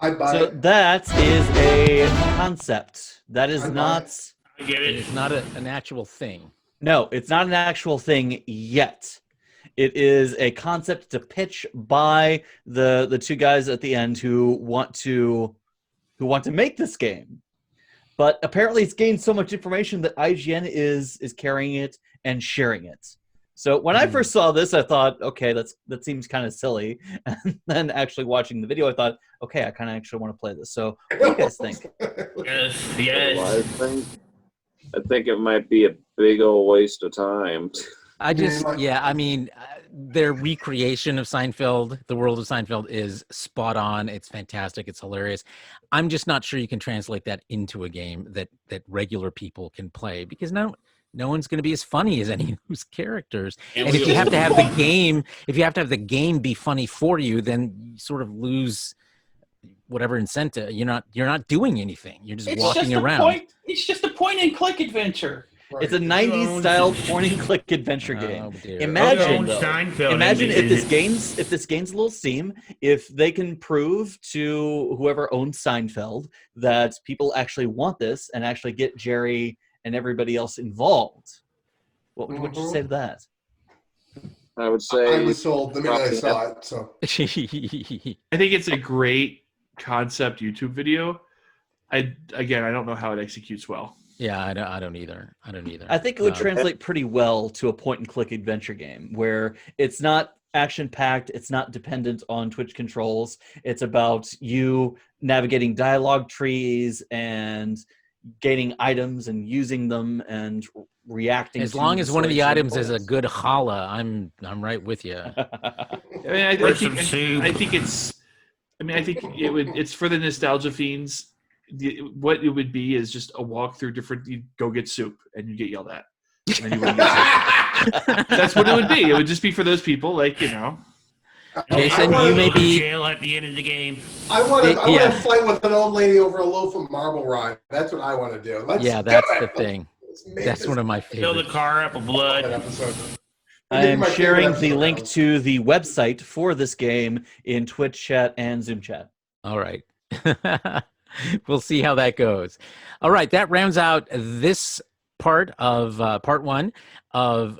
I buy
So
it.
that is a concept. That is
I
not.
I get
It
it.
is not an actual thing.
No, it's not an actual thing yet. It is a concept to pitch by the two guys at the end who want to make this game. But apparently it's gained so much information that IGN is carrying it and sharing it. So when I first saw this, I thought, okay, that seems kind of silly. And then actually watching the video, I thought, okay, I kind of actually want to play this. So what do you guys think?
Yes,
The
yes.
live thing. I think it might be a big old waste of time.
I mean, their recreation of Seinfeld, the world of Seinfeld, is spot on. It's fantastic. It's hilarious. I'm just not sure you can translate that into a game that regular people can play, because now No one's going to be as funny as any of those characters.
And
And if
we
you have
all-
to have the game, if you have to have the game be funny for you, then you sort of lose whatever incentive. You're not doing anything. You're just
It's
walking
just
around.
It's just a point and click adventure.
Right.
It's a 90s style point and click adventure game.
Oh, dear.
Imagine,
Your own
though,
Seinfeld
imagine if this
images.
gains a little steam, if they can prove to whoever owns Seinfeld that people actually want this and actually get Jerry and everybody else involved. What would you say to that?
I would say
I was sold the minute I saw it. So
I think it's a great concept YouTube video. I don't know how it executes well.
Yeah, I don't either.
I think it would translate pretty well to a point and click adventure game where it's not action packed, it's not dependent on Twitch controls. It's about you navigating dialogue trees and gaining items and using them and reacting.
As
to
long as one of the
stories
items is a
unfolds.
good holla, I'm right with you.
I mean, I think it's for the nostalgia fiends. What it would be is just a walk through different. You go get soup and you get yelled at. And then you wouldn't get soup. That's what it would be. It would just be for those people,
Jason,
I
you
wanna-
may be.
Jail at the end of the game.
I want to
Yeah.
fight with an old lady over a loaf of marble rye. That's what I want to do. Let's
Yeah,
do
that's
it.
the thing.
Let's make
That's
this
one of my
Fill the
favorites.
car up with
that
blood.
episode.
I
Maybe
am
my favorite
sharing the
episode
link
ever.
to the website for this game in Twitch chat and Zoom chat.
All right. We'll see how that goes. All right, that rounds out this part of part one of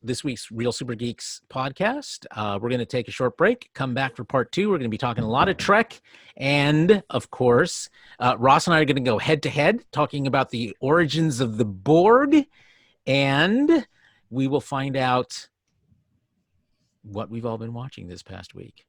this week's Real Super Geeks podcast. We're going to take a short break, come back for part two. We're going to be talking a lot of Trek. And of course, Ross and I are going to go head to head talking about the origins of the Borg. And we will find out what we've all been watching this past week.